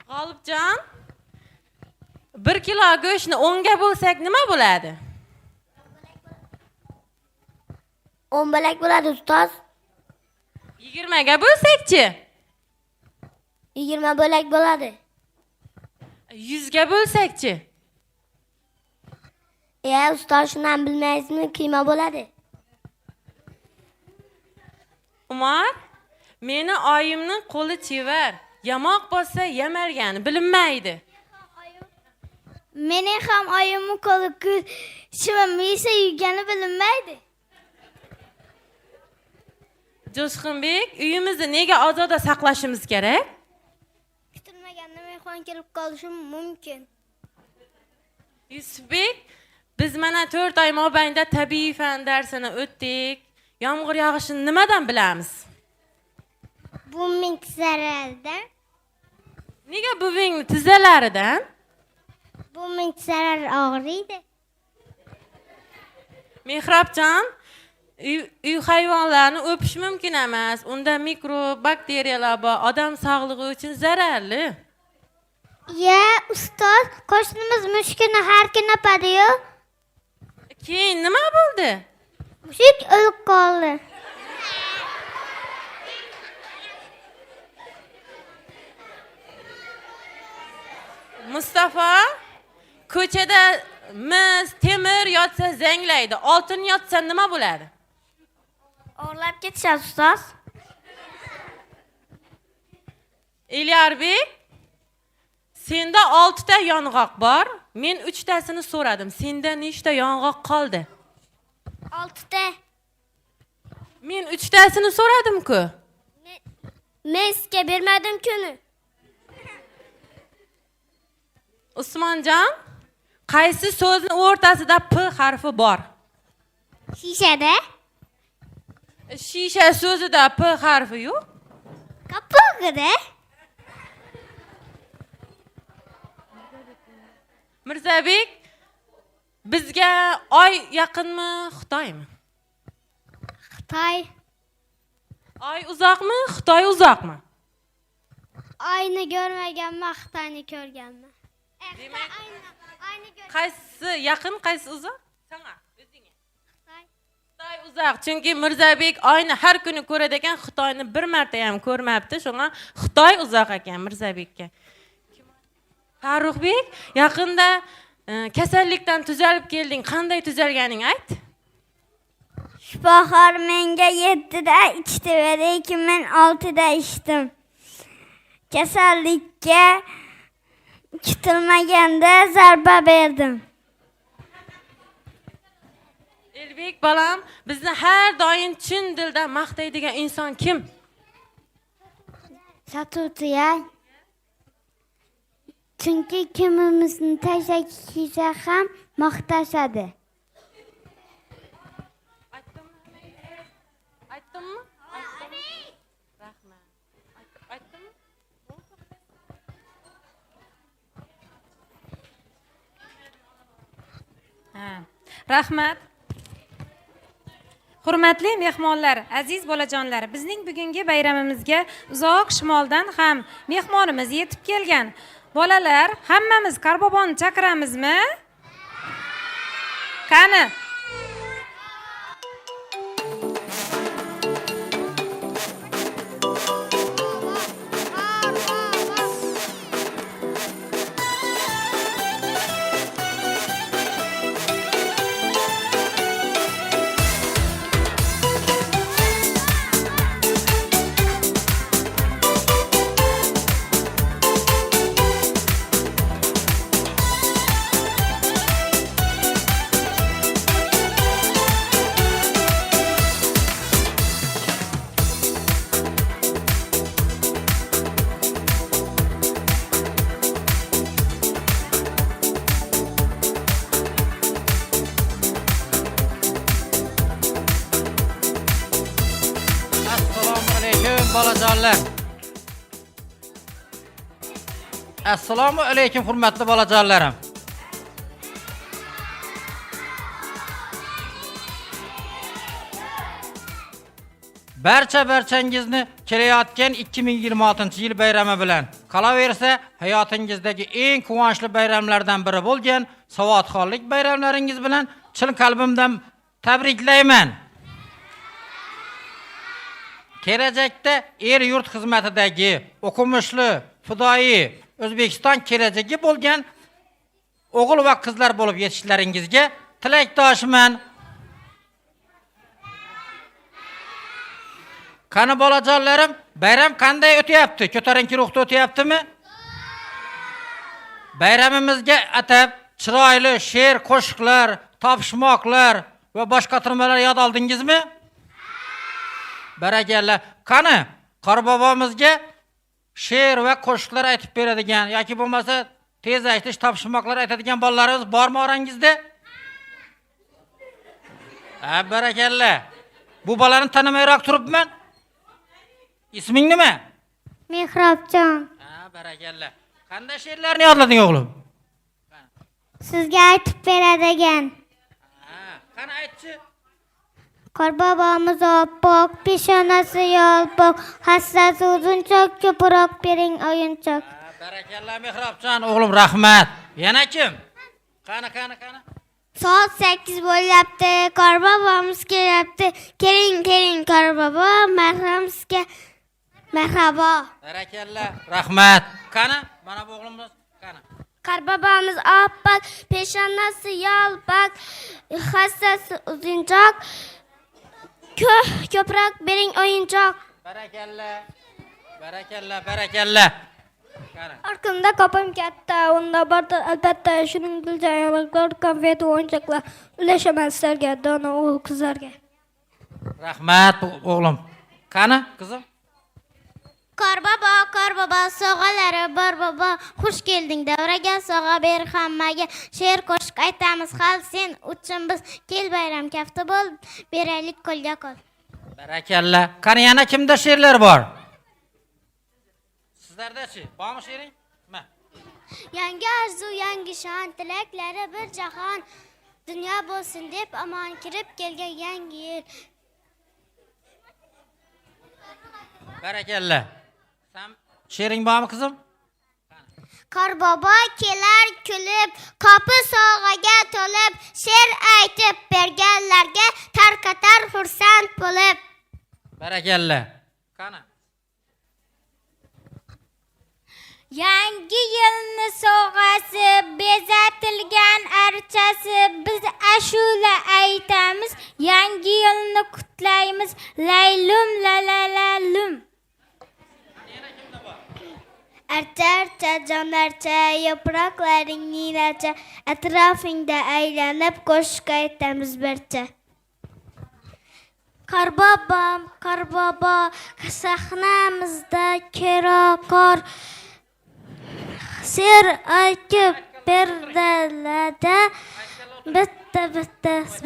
G'olibjon, 1 kilo go'shtni 10 ga bo'lsak nima bo'ladi? 10 bo'lak bo'ladi ustoz. 20 ga bo'lsak-chi? 20 bo'lak bo'ladi. 100 ga bo'lsak-chi? Ustoz shuni ham bilmaysizmi? Qiyma bo'ladi. Umar, meni oyimning qo'li chevar. Yamoq bo'lsa yamargani bilinmaydi. Mening ham oyimning qo'li shima miysa yugani bilinmaydi. Jo'shqinbek, uyimizni nega ozoda saqlashimiz kerak? Kutilmaganda mehmon kelib qolishi mumkin. Yusufbek, Biz mana 4 oy mobaynida tabiiy fan darsini o'tdik. Yomg'ir yog'ishini nimadan bilamiz? Buving tizzalaridan. Nega buvingni tizzalaridan? Buving tizzalari og'riydi. Mehrobjon, uy hayvonlarni o'pish mumkin emas. Unda mikrob, bakteriyalar bor, odam sog'lig'i uchun zararli. Ya, ustoz, qo'shnimiz mushukni har kuni o'padi-yu. Keyin nima bo'ldi? Mushuk o'lib qoldi. Mustafa, ko'chada mis, temir yotsa zanglaydi, oltin yotsa nima bo'ladi? O'g'irlab ketishadi, ustoz. Elyarbek, senda 6 ta yong'oq bor. Men 3 tasini so'radim. Senda nechta yong'oq qoldi? 6 ta. Men 3 tasini so'radim-ku. Men sizga bermadim-ku. Usmonjon, qaysi so'zning o'rtasida p harfi bor? Shishada? Shisha so'zida p harfi yo'q. Kapog'ida? Mirzabek, bizga oy yaqinmi, Xitoymi? Xitoy. Oy uzoqmi, Xitoy uzoqmi? Oyni ko'rmaganman, Xitoyni ko'rganman. Qaysi yaqin, qaysi uzoq? Sana, o'zingga. Xitoy uzoq, chunki Mirzabek oyni har kuni ko'radi ekan, Xitoyni bir marta ham ko'rmabdi. Shunga Xitoy uzoq ekan Mirzabekka. Farruxbek, yaqinda kasallikdan tuzalib kelding. Qanday tuzalganing ayt? Shifokor menga 7 da ichdi va lekin men 6 da ichdim. Kasallikka kutilmaganda zarba berdim. Elbek balam, bizni har doim chin dildan maqtaydigan inson kim? Sotuvchiya. Chunki kimimizni tashlashsa ham maqtashadi. Aytdimmi? Rahmat. Aytdimmi? Rahmat. Hurmatli mehmonlar, aziz bolajonlar, bizning bugungi bayramimizga uzoq shimoldan ham mehmonimiz yetib kelgan. Bolalar, hammamiz Qorboboni chaqiramizmi? Qani? Bolajonlar. Assalomu alaykum hurmatli bolajonlarim. Barchangizni kelayotgan 2026-yil bayrami bilan, qolaversa hayotingizdagi eng quvonchli bayramlardan biri bo'lgan savodxonlik bayramlaringiz bilan chin qalbimdan tabriklayman. Kelajakda yurt xizmatidagi o'qimishli, fidoyi O'zbekiston kelajagi bo'lgan o'g'il va qizlar bo'lib yetishlaringizga tilakdoshman. Qani bolajonlarim, bayram qanday o'tyapti? Ko'tarinki ruhda o'tyaptimi? Bayramimizga atab chiroyli she'r, qo'shiqlar, topishmoqlar va boshqa turmalar yod oldingizmi? Barakalla. Qani, Qorbobomizga she'r va qo'shiqlar aytib beradigan yoki bo'lmasa tez aytish, topishmoqlar aytadigan bolalarimiz bormi orangizda? Ha, barakalla. Bu balani tanimayroq turibman. Isming nima? Mehrobjon. Ha, barakalla. Qanday she'rlarni yodlading o'g'lim? Sizga aytib beradigan. Ha, qani aytchi. Qorbobomiz oppoq, peshonasi yolpoq, hassasi uzunchoq, ko'proq bering o'yinchoq. Barakalla Mehrobjon o'g'lim, rahmat. Yana kim? Qani. Soat 8 bo'lyapti, Qorbobomiz kelyapti. Keling, Qorbobo, marhamizga marhabo. Barakalla, rahmat. Qani? Mana bu o'g'limiz, qani. Qorbobomiz oppoq, peshonasi yolpoq, hassasi uzunchoq, ko'proq bering o'yinchoq. Barakalla. Orqamda qopim katta, unda bordir albatta, shuning biljayoqlar, konfet, o'yinchoqlar, ulashaman sizlarga, dona o'g'il qizlarga. Rahmat o'g'lim. Qani, qizim? Qorbobo, sog'alari bor bobo, xush kelding davraga, sog'a ber hammaga, she'r qo'shiq aytamiz xal, sen uchun biz kel bayram kafti bo'l, beraylik qo'lga qo'l. Barakalla. Qani yana kimda she'rlar bor? Sizlarda-chi, bormi she'ring? Yangi arzu, yangi shon, tilaklari bir jahon, dunyo bo'lsin deb amon kirib kelgan yangi yil. Barakalla. Sen she'ring bormi qizim? Qorbobo kelar kulib, qopi sog'aga to'lib, she'r aytib berganlarga tarqatar xursand bo'lib. Barakalla. Qani? Yangi yilni sog'asi, bezatilgan archasi, biz ashula aytamiz, yangi yilni qutlaymiz, laylum lalalum. Archa jonarcha, yaproqlaring ninacha, atrofingda aylanib qo'shiq aytamiz barcha. Qorbobo, sahnamizda kirokor, she'r aytib berdalada, bitta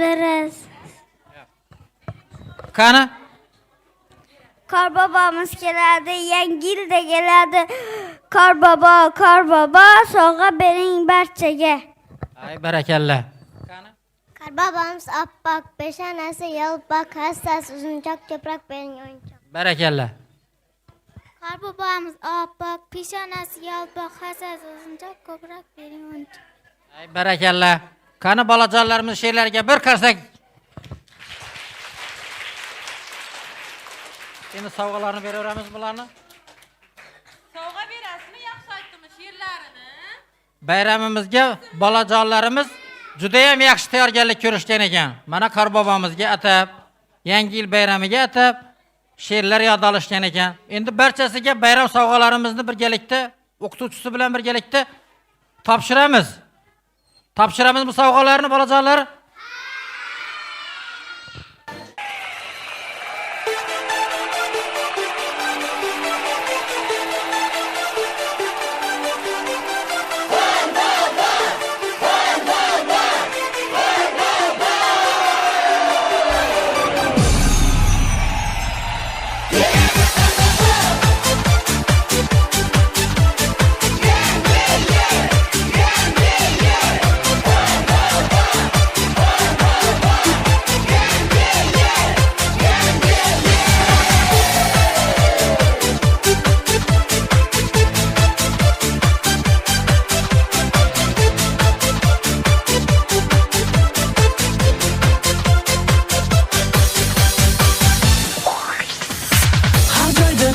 beraz. Qani? Qorbobomiz keladi, yangi yilda keladi. Qorbobo, sovg'a bering barchaga. Ay, barakalla. Qorbobomiz oppoq, peshonasi yolpoq, hassasi uzunchoq, ko'proq bering o'yinchoq. Barakalla. Qorbobomiz oppoq, peshonasi yolpoq, hassasi uzunchoq, ko'proq bering o'yinchoq. Ay, barakalla. Qani bolajonlarimiz she'rlarga bir qarsak. Endi sovg'alarni beraveramiz bularni. Sovg'a berasizmi, yaxshi aytdimi she'rlarini? Bayramimizga bolajonlarimiz juda ham yaxshi tayyorgarlik ko'rishgan ekan. Mana Qorbobomizga atab, yangi yil bayramiga atab she'rlar yod olishgan ekan. Endi barchasiga bayram sovg'alarimizni birgalikda o'qituvchisi bilan birgalikda topshiramiz. Topshiramiz bu sovg'alarni bolajonlar.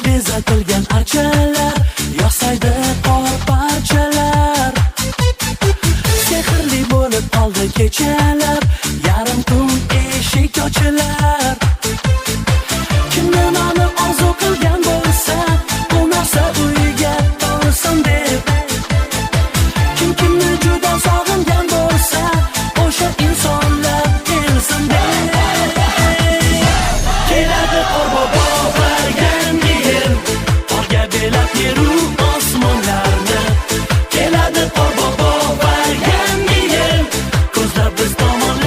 bezatilgan archalar, yosaydi qor parchalar. Sehrli bo'lib qoldi kechalar, yarim tun eshik ochilar. Kim nimani orzu qilgan bo'lsa, bu narsa uyga borsin deb. Kim kimni juda sog'ingan bo'lsa, o'sha insonlar kelsin deb. Keladi Qorbobo yangi yil, qorga belab yeru osmonlarni. Keladi Qorbobo yangi yil, ko'zlar biz tomon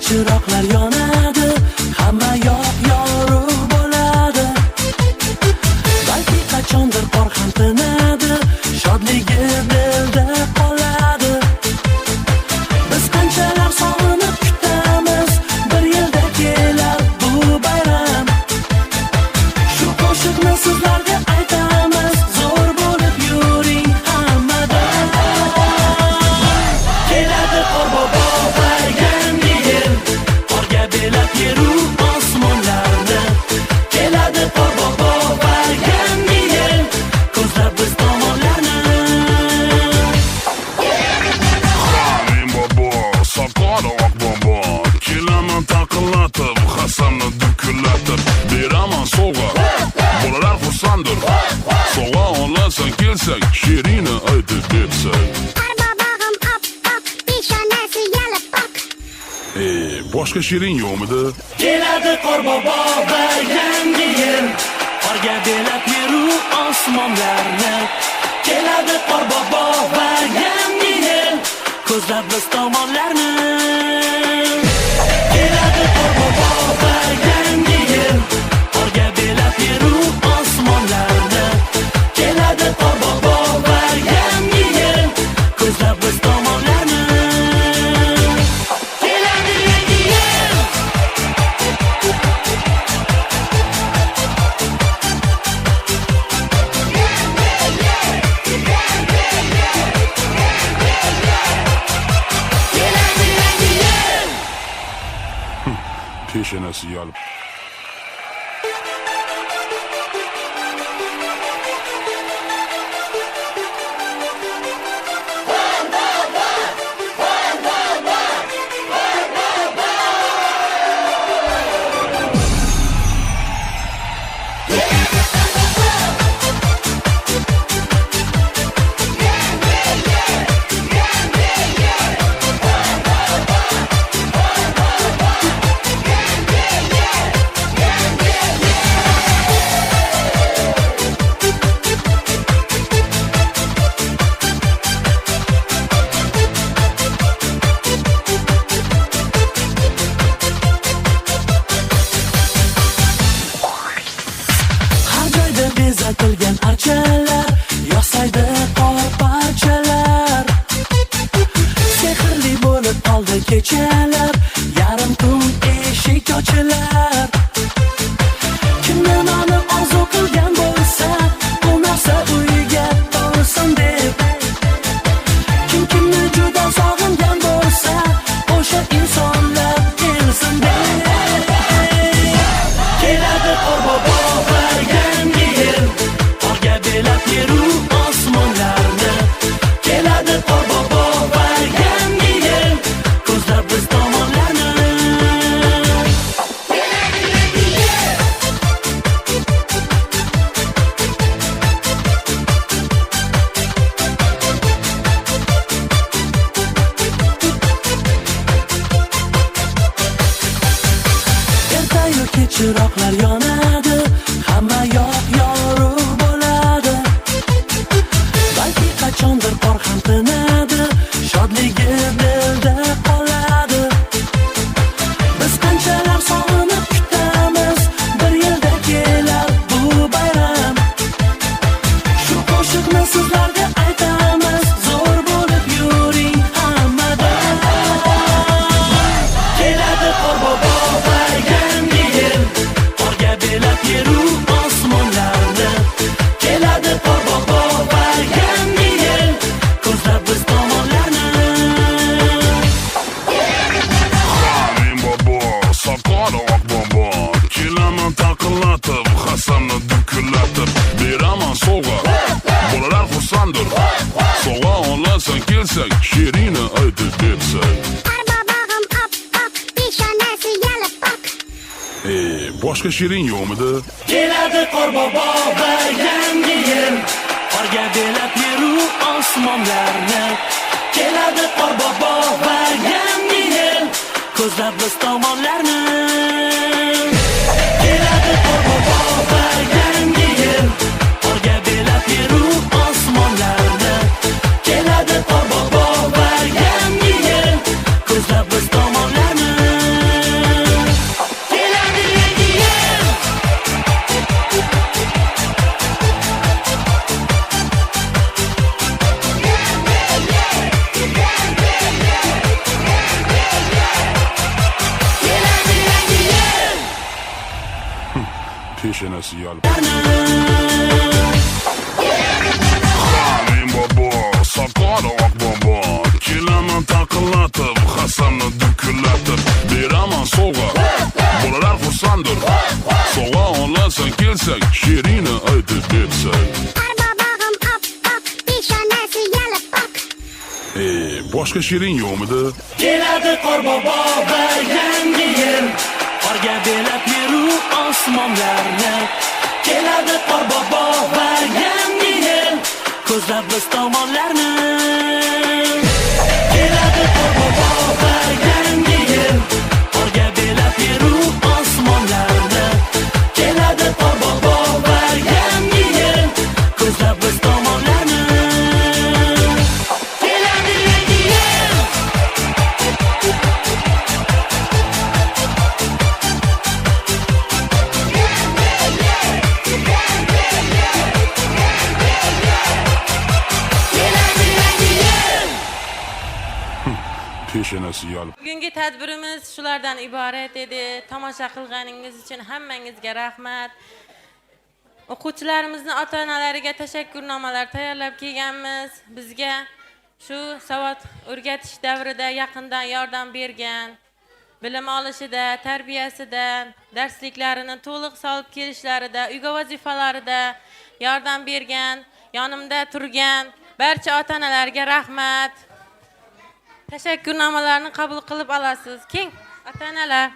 chiroqlar yonadi, hamma yoq yorug' bo'ladi. Balki qachondir qor ham tinadi, shodligi dilda qoladi. Biz qanchalar sog'inib kutamiz, bir yilda kelar bu bayram. Shu qo'shiqni sizlarga aytamiz, zo'r bo'lib yuring hammada. Keladi Qorbobo yangi yil, qorga belab yeru osmonlarni. Keladi Qorbobo yangi yil, ko'zlab biz tomonlarni. Halim bobo, soqoli oq bobo, kelaman taqillatib, hasamni dukullatib, beraman sovg'a, bolalar xursanddir. Sovg'a olasan kelsak, she'rini aytib bersak. Boshqa she'ring yo'qmidi? Keladi Qorbobo yangi yil, qorga belab yeru osmonlarni. Keladi Qorbobo yangi yil, ko'zlab biz tomonlarni. Keladi Qorbobo yangi yil, qorga belab yeru osmonlarni. Keladi Qorbobo yangi yil, ko'zlab biz tomonlarni. Keladi yangi yil. Peshanasi yalib. Har joyda bezatilgan archalar, yosaydi qor parchalar. Sehrli bo'lib qoldi kechalar, yarim tun eshik ochilar. Kim nimani orzu qilgan bo'lsa, bu narsa uyga borsin deb. Kim kimni juda sog'ingan bo'lsa, o'sha insonlar kelsin deb. Keladi Qorbobo yangi yil, qorga belab yeru osmonlarni. Keladi Qorbobo yangi yil, ko'zlab biz tomonlarni. Ertayu kech chiroqlar yonadi, hamma yoq yorug' bo'ladi. Balki qachondir qor ham tinadi, shodligi dilda qoladi. Biz qanchalar sog'inib kutamiz, bir yilda kelar bu bayram. Shu qo'shiqni sizlarga aytamiz, zo'r bo'lib yuring hammada. Keladi Qorbobo yangi yil, qorga belab yeru osmonlarni. Keladi Qorbobo yangi yil, ko'zlab biz tomonlarni. Halim bobo, soqoli oq bobo, kelaman taqillatib, hasamni dukullatib, beraman sovg'a, bolalar xursanddir. Sovg'a olasan kelsak, she'rini aytib bersak. Boshqa she'ring yo'qmidi? Keladi Qorbobo yangi yil, qorga belab yeru osmonlarni. Keladi Qorbobo yangi yil, ko'zlab biz tomonlarni. Keladi Qorbobo yangi yil, qorga belab yeru osmonlarni. Keladi Qorbobo yangi yil, ko'zlab biz tomonlarni. peshanasi yalib. Xalim bobo, soqoli oq bobo, kelaman taqillatib, hasamni dukullatib, beraman sovg'a, bolalar xursanddir. Sovg'a olasan kelsak, she'rini aytib bersak. Boshqa shirin yo'qmidi? Keladi qorbobo va yangi yil, qorga belab yeru osmonlarni. Keladi qorbobo va yangi yil, ko'zlab biz tomonlarni. Keladi qorbobo va yangi yil, qorga belab yeru osmonlarni. Keladi qorbobo va yangi yil, ko'zlab biz tomonlarni. Peshanasi yalib. Bugungi tadbirimiz shulardan iborat edi. Tomosha qilganingiz uchun hammangizga rahmat. O'quvchilarimizni ota-onalariga tashakkurnomalar tayyorlab kelganmiz. Bizga shu savod o'rgatish davrida yaqindan yordam bergan, bilim olishida, tarbiyasida, darsliklarini to'liq solib kelishlarida, uyga vazifalarida yordam bergan, yonimda turgan barcha ota-onalarga rahmat. Tashakkurnomalarni qabul qilib olasiz. Keng ota-onalar.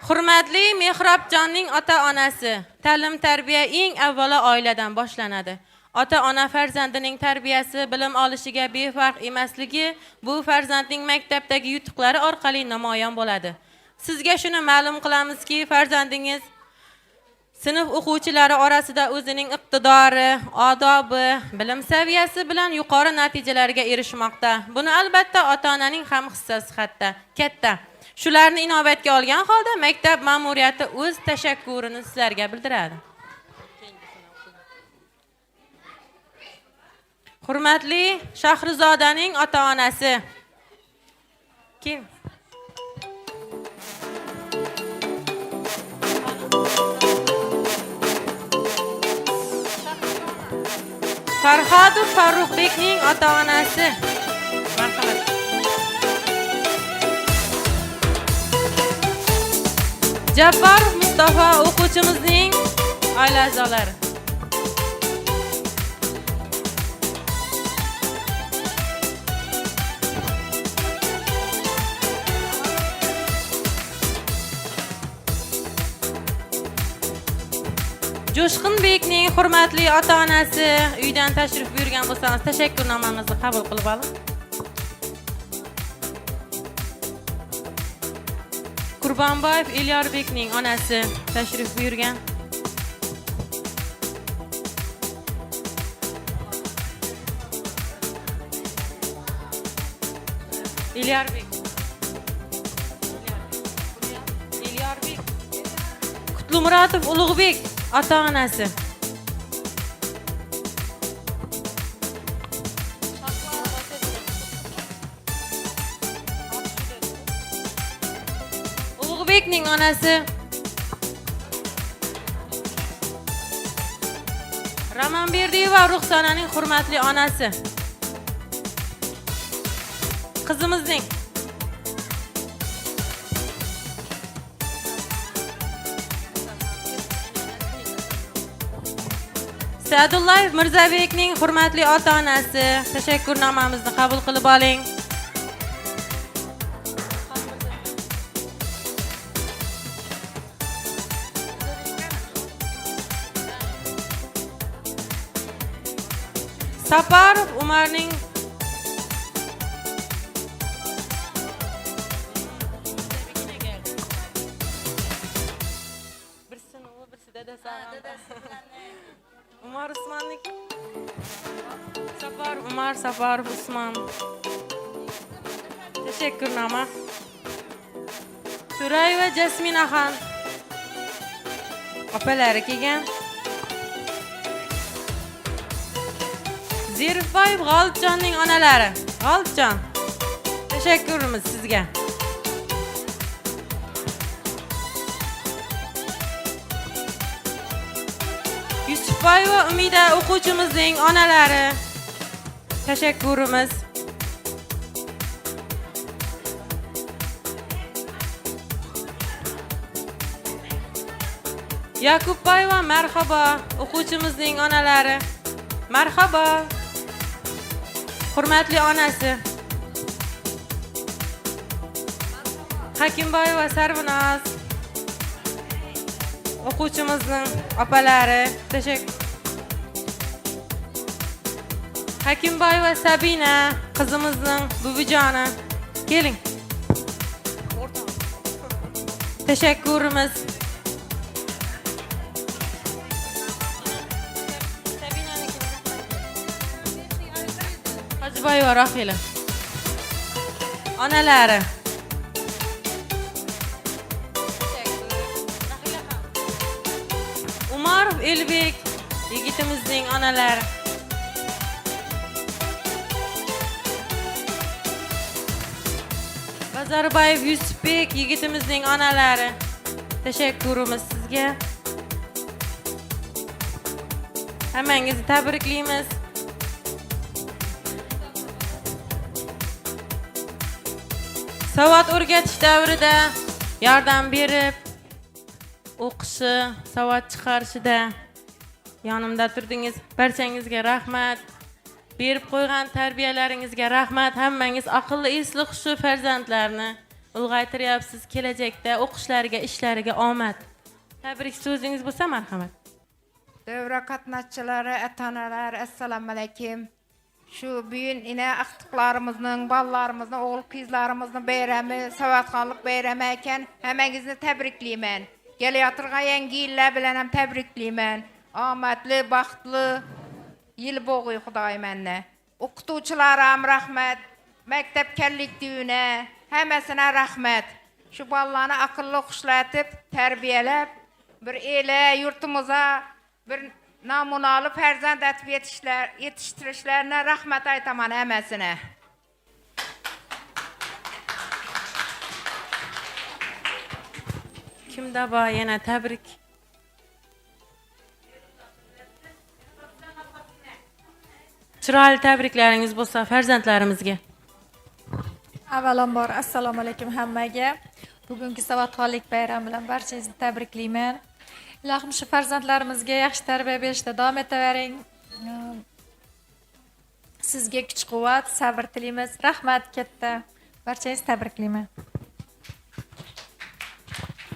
Hurmatli Mehrobjonning ota-onasi, ta'lim-tarbiya eng avvalo oiladan boshlanadi. Ota-ona farzandining tarbiyasi, bilim olishiga befarq emasligi bu farzandning maktabdagi yutuqlari orqali namoyon bo'ladi. Sizga shuni ma'lum qilamizki, farzandingiz sinf o'quvchilari orasida o'zining iqtidori, odobi, bilim saviyasi bilan yuqori natijalarga erishmoqda. Buni albatta ota-onaning ham hissasi katta. Shularni inobatga olgan holda maktab ma'muriyati o'z tashakkurini sizlarga bildiradi. Hurmatli Shahrizodaning ota-onasi. Kim? Farhodov Farruxbekning ota-onasi. Marhamat. Jabborov Mustafa o'quvchimizning oila a'zolari. Jo'shqinbekning hurmatli ota-onasi, uydan tashrif buyurgan bo'lsangiz, tashakkurnomamizni qabul qilib oling. Qurbonboyev Elyorbekning onasi tashrif buyurgan. Elyorbek. Qutlumuratov Ulug'bek ota-onasi. Ulug'bekning onasi. Ramanberdiyeva Ruxsonaning hurmatli onasi. Qizimizning Sa'dullayev Mirzabekning hurmatli ota-onasi, tashakkurnomamizni qabul qilib oling. Saparov Umarning Umar Usmonning Saparov Usmon. Tashakkurnoma. Turayeva Jasminaxon opalari kelgan. Zirfoyev G'olibjonning onalari. G'olibjon, tashakkurimiz sizga. Yakubbayeva Umida o'quvchimizning onalari. Tashakkurimiz. Yakubbayeva marhaba o'quvchimizning onalari. Marhaba. Hurmatli onasi. Hakimbayeva Sarvinoz o'quvchimizning opalari. Tashakkur. Hakimbayeva Sabina qizimizning buvijoni. Keling. Tashakkurimiz. Hojiboyeva Rahila. Onalari. Umarov Elbek yigitimizning onalari. Bazarbayev Yusufbek yigitimizning onalari. Tashakkurimiz sizga. Hammangizni tabriklaymiz. Savod o'rgatish davrida yordam berib, o'qishi, savod chiqarishida yonimda turdingiz. Barchangizga rahmat. Berib qo'ygan tarbiyalaringizga rahmat. Hammangiz aqlli, esli, hushli farzandlarni ulg'aytiryapsiz. Kelajakda o'qishlariga, ishlariga omad. Tabrik so'zingiz bo'lsa marhamat. Davra qatnashchilari, ota-onalar, assalomu alaykum. Shu bugun ina aqtiqlarimizning, bolalarımızın, o'g'il qizlarimizning bayrami, savodxonlik bayrami ekan, hammangizni tabriklayman. Kelayotgan yangi yillar bilan ham tabriklayman. Omadli, baxtli yil bo'g'uy xudoymanni. O'qituvchilarim rahmat, maktab kallik düyüne, hammasina rahmat. Shu bolalarni aqlli xushlatib, tarbiyalab, bir ele yurtimiza bir namunalı farzand etib yetishtirishlarına rahmat aytaman hammasine. Kimda bor yana tabrik. Chiroyli tabriklaringiz bo'lsa farzandlarimizga. Avvalambor assalomu alaykum hammaga. Bugungi savodxonlik bayrami bilan barchangizni tabriklayman. Ilohim shu farzandlarimizga yaxshi tarbiya berishda davom etavering. Sizga kuch-quvvat, sabr tilaymiz. Rahmat katta. Barchangizni tabriklayman.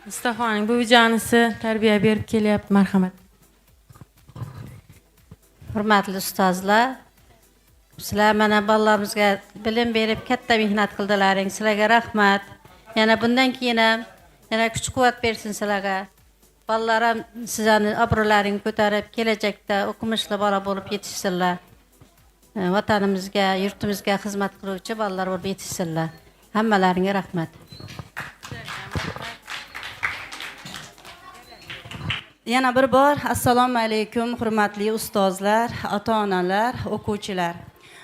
Mustafoning buvijonisi tarbiya berib kelyapti, marhamat. Hurmatli ustozlar, sizlar mana bolalarimizga bilim berib katta mehnat qildilaring. Sizlarga rahmat. Yana bundan keyin ham yana kuch-quvvat bersin sizlarga. Bolalarim sizlarning obro'laringizni ko'tarib, kelajakda o'qimishli bola bo'lib yetishsinlar. Vatanimizga, yurtimizga xizmat qiluvchi bolalar bo'lib yetishsinlar. Hammalaringga rahmat. Yana bir bor assalomu alaykum hurmatli ustozlar, ota-onalar, o'quvchilar.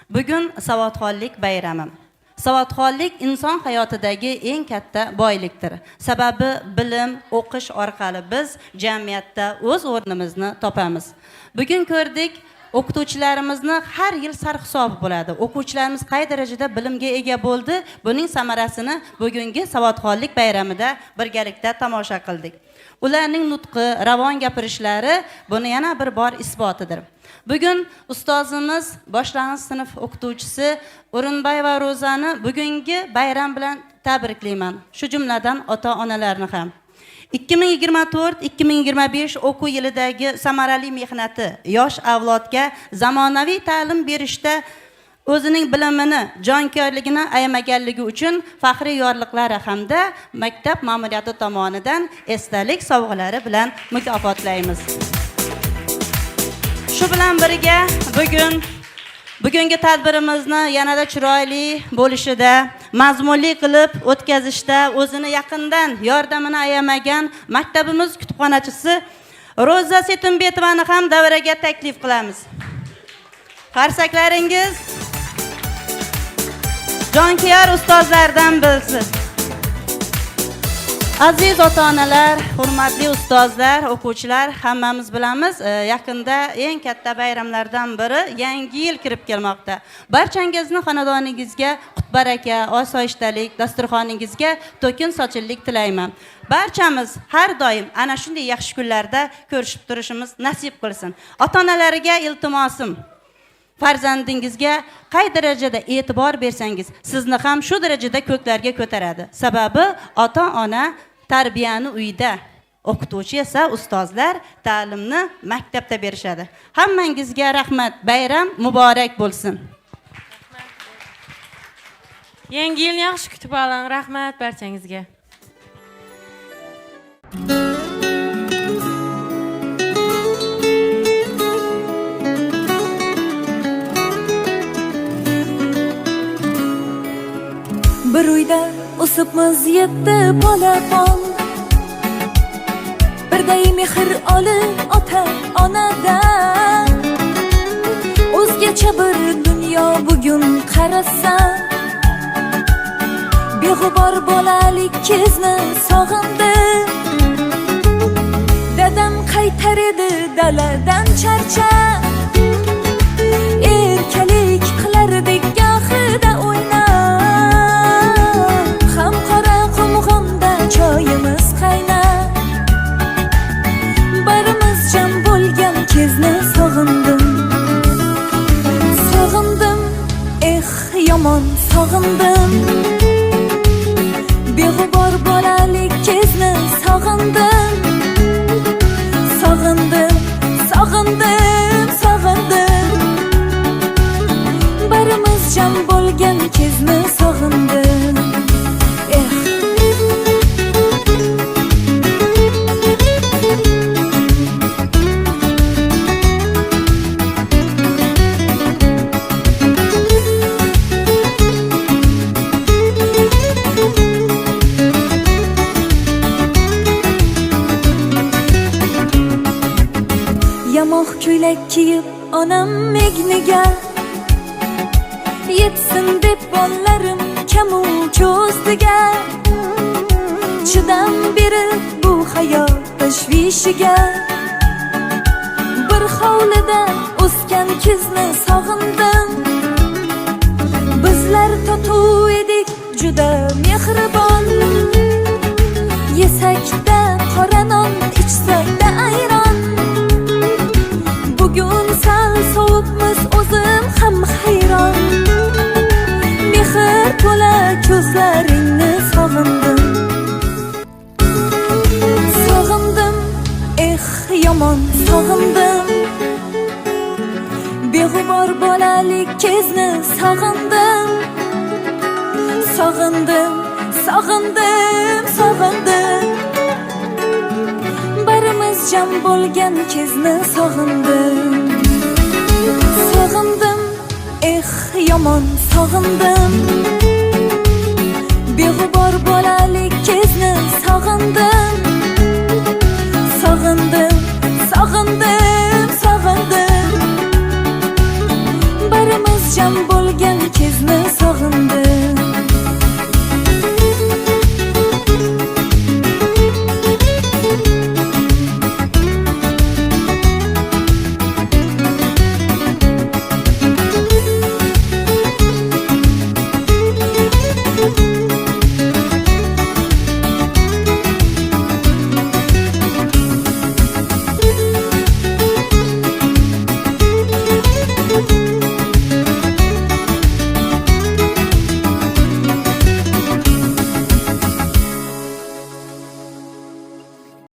Bugun savodxonlik bayrami. Savodxonlik inson hayotidagi eng katta boylikdir. Sababi bilim, o'qish orqali biz jamiyatda o'z o'rnimizni topamiz. Bugun ko'rdik, o'qituvchilarimizni har yil sarhisob bo'ladi. O'quvchilarimiz qay darajada bilimga ega bo'ldi, buning samarasini bugungi savodxonlik bayramida birgalikda tomosha qildik. Ularning nutqi, ravon gapirishlari buni yana bir bor isbotidir. Bugun ustozimiz boshlang'ich sinf o'qituvchisi O'rinbayeva Ro'zani bugungi bayram bilan tabriklayman. Shu jumladan ota-onalarni ham. 2024-2025 o'quv yilidagi samarali mehnati yosh avlodga zamonaviy ta'lim berishda o'zining bilimini, jonkorligini ayamaganligi uchun faxriy yorliqlari hamda maktab ma'muriyati tomonidan esdalik sovg'alari bilan mukofotlaymiz. Shu bilan birga bugungi tadbirimizni yanada chiroyli bo'lishida, mazmunli qilib o'tkazishda o'zini yaqindan yordamini ayamagan maktabimiz kutubxonachisi Roza Setunbetovani ham davraga taklif qilamiz. Qarsaklaringiz jonkuyar ustozlardan bilsin. Aziz ota-onalar, hurmatli ustozlar, o'quvchilar, hammamiz bilamiz, yaqinda eng katta bayramlardan biri Yangi yil kirib kelmoqda. Barchangizning xonadoningizga qut baraka, osoyishtalik, dasturxoningizga to'kin sochinlik tilayman. Barchamiz har doim ana shunday yaxshi kunlarda ko'rishib turishimiz nasib qilsin. Ota-onalariga iltimosim, farzandingizga qay darajada e'tibor bersangiz, sizni ham shu darajada ko'klarga ko'taradi. Sababi ota-ona tarbiyani uyda, o'qituvchi esa ustozlar ta'limni maktabda berishadi. Hammangizga rahmat, bayram muborak bo'lsin. Yangi yilni yaxshi kutib oling. Rahmat barchangizga. Bir uyda o'sibmiz 7 bolapon, birday mehr olib ota onadan. O'zgacha bir dunyo bugun qarasam, beg'ubor bolalik kezni sog'indim. Dadam qaytar edi daladan charchab, erkalik qilardik gohida o'ynab. Ham qora qumg'onda choyimiz qaynab, barimiz jam bo'lgan kezni sog'indim. Sog'indim, yomon sog'indim. Beg'ubor bolalik kezni sog'indim. Sog'indim, sog'indim, sog'indim. Barimiz jam bo'lgan kezni sog'indim. Yamoq ko'ylak kiyib onam megniga, yetsin deb bolalarim kamu cho'zdiga. Chidam berib bu hayot tashvishiga, bir hovlida o'sgan kizni sog'indim. Bizlar totuv edik juda mehribon, yesakda qora non, ichsakda ayron. Bugun sal sovuqmiz, o'zim ham hayron. Mehr to'la ko'zlaringni sog'indim. Sog'indim, yomon sog'indim. Beg'ubor bolalik kezni sog'indim. Sog'indim, sog'indim, sog'indim. Barimiz jam bo'lgan kezni sog'indim. Sog'indim, yomon sog'indim. Beg'ubor bolalik kezni sog'indim.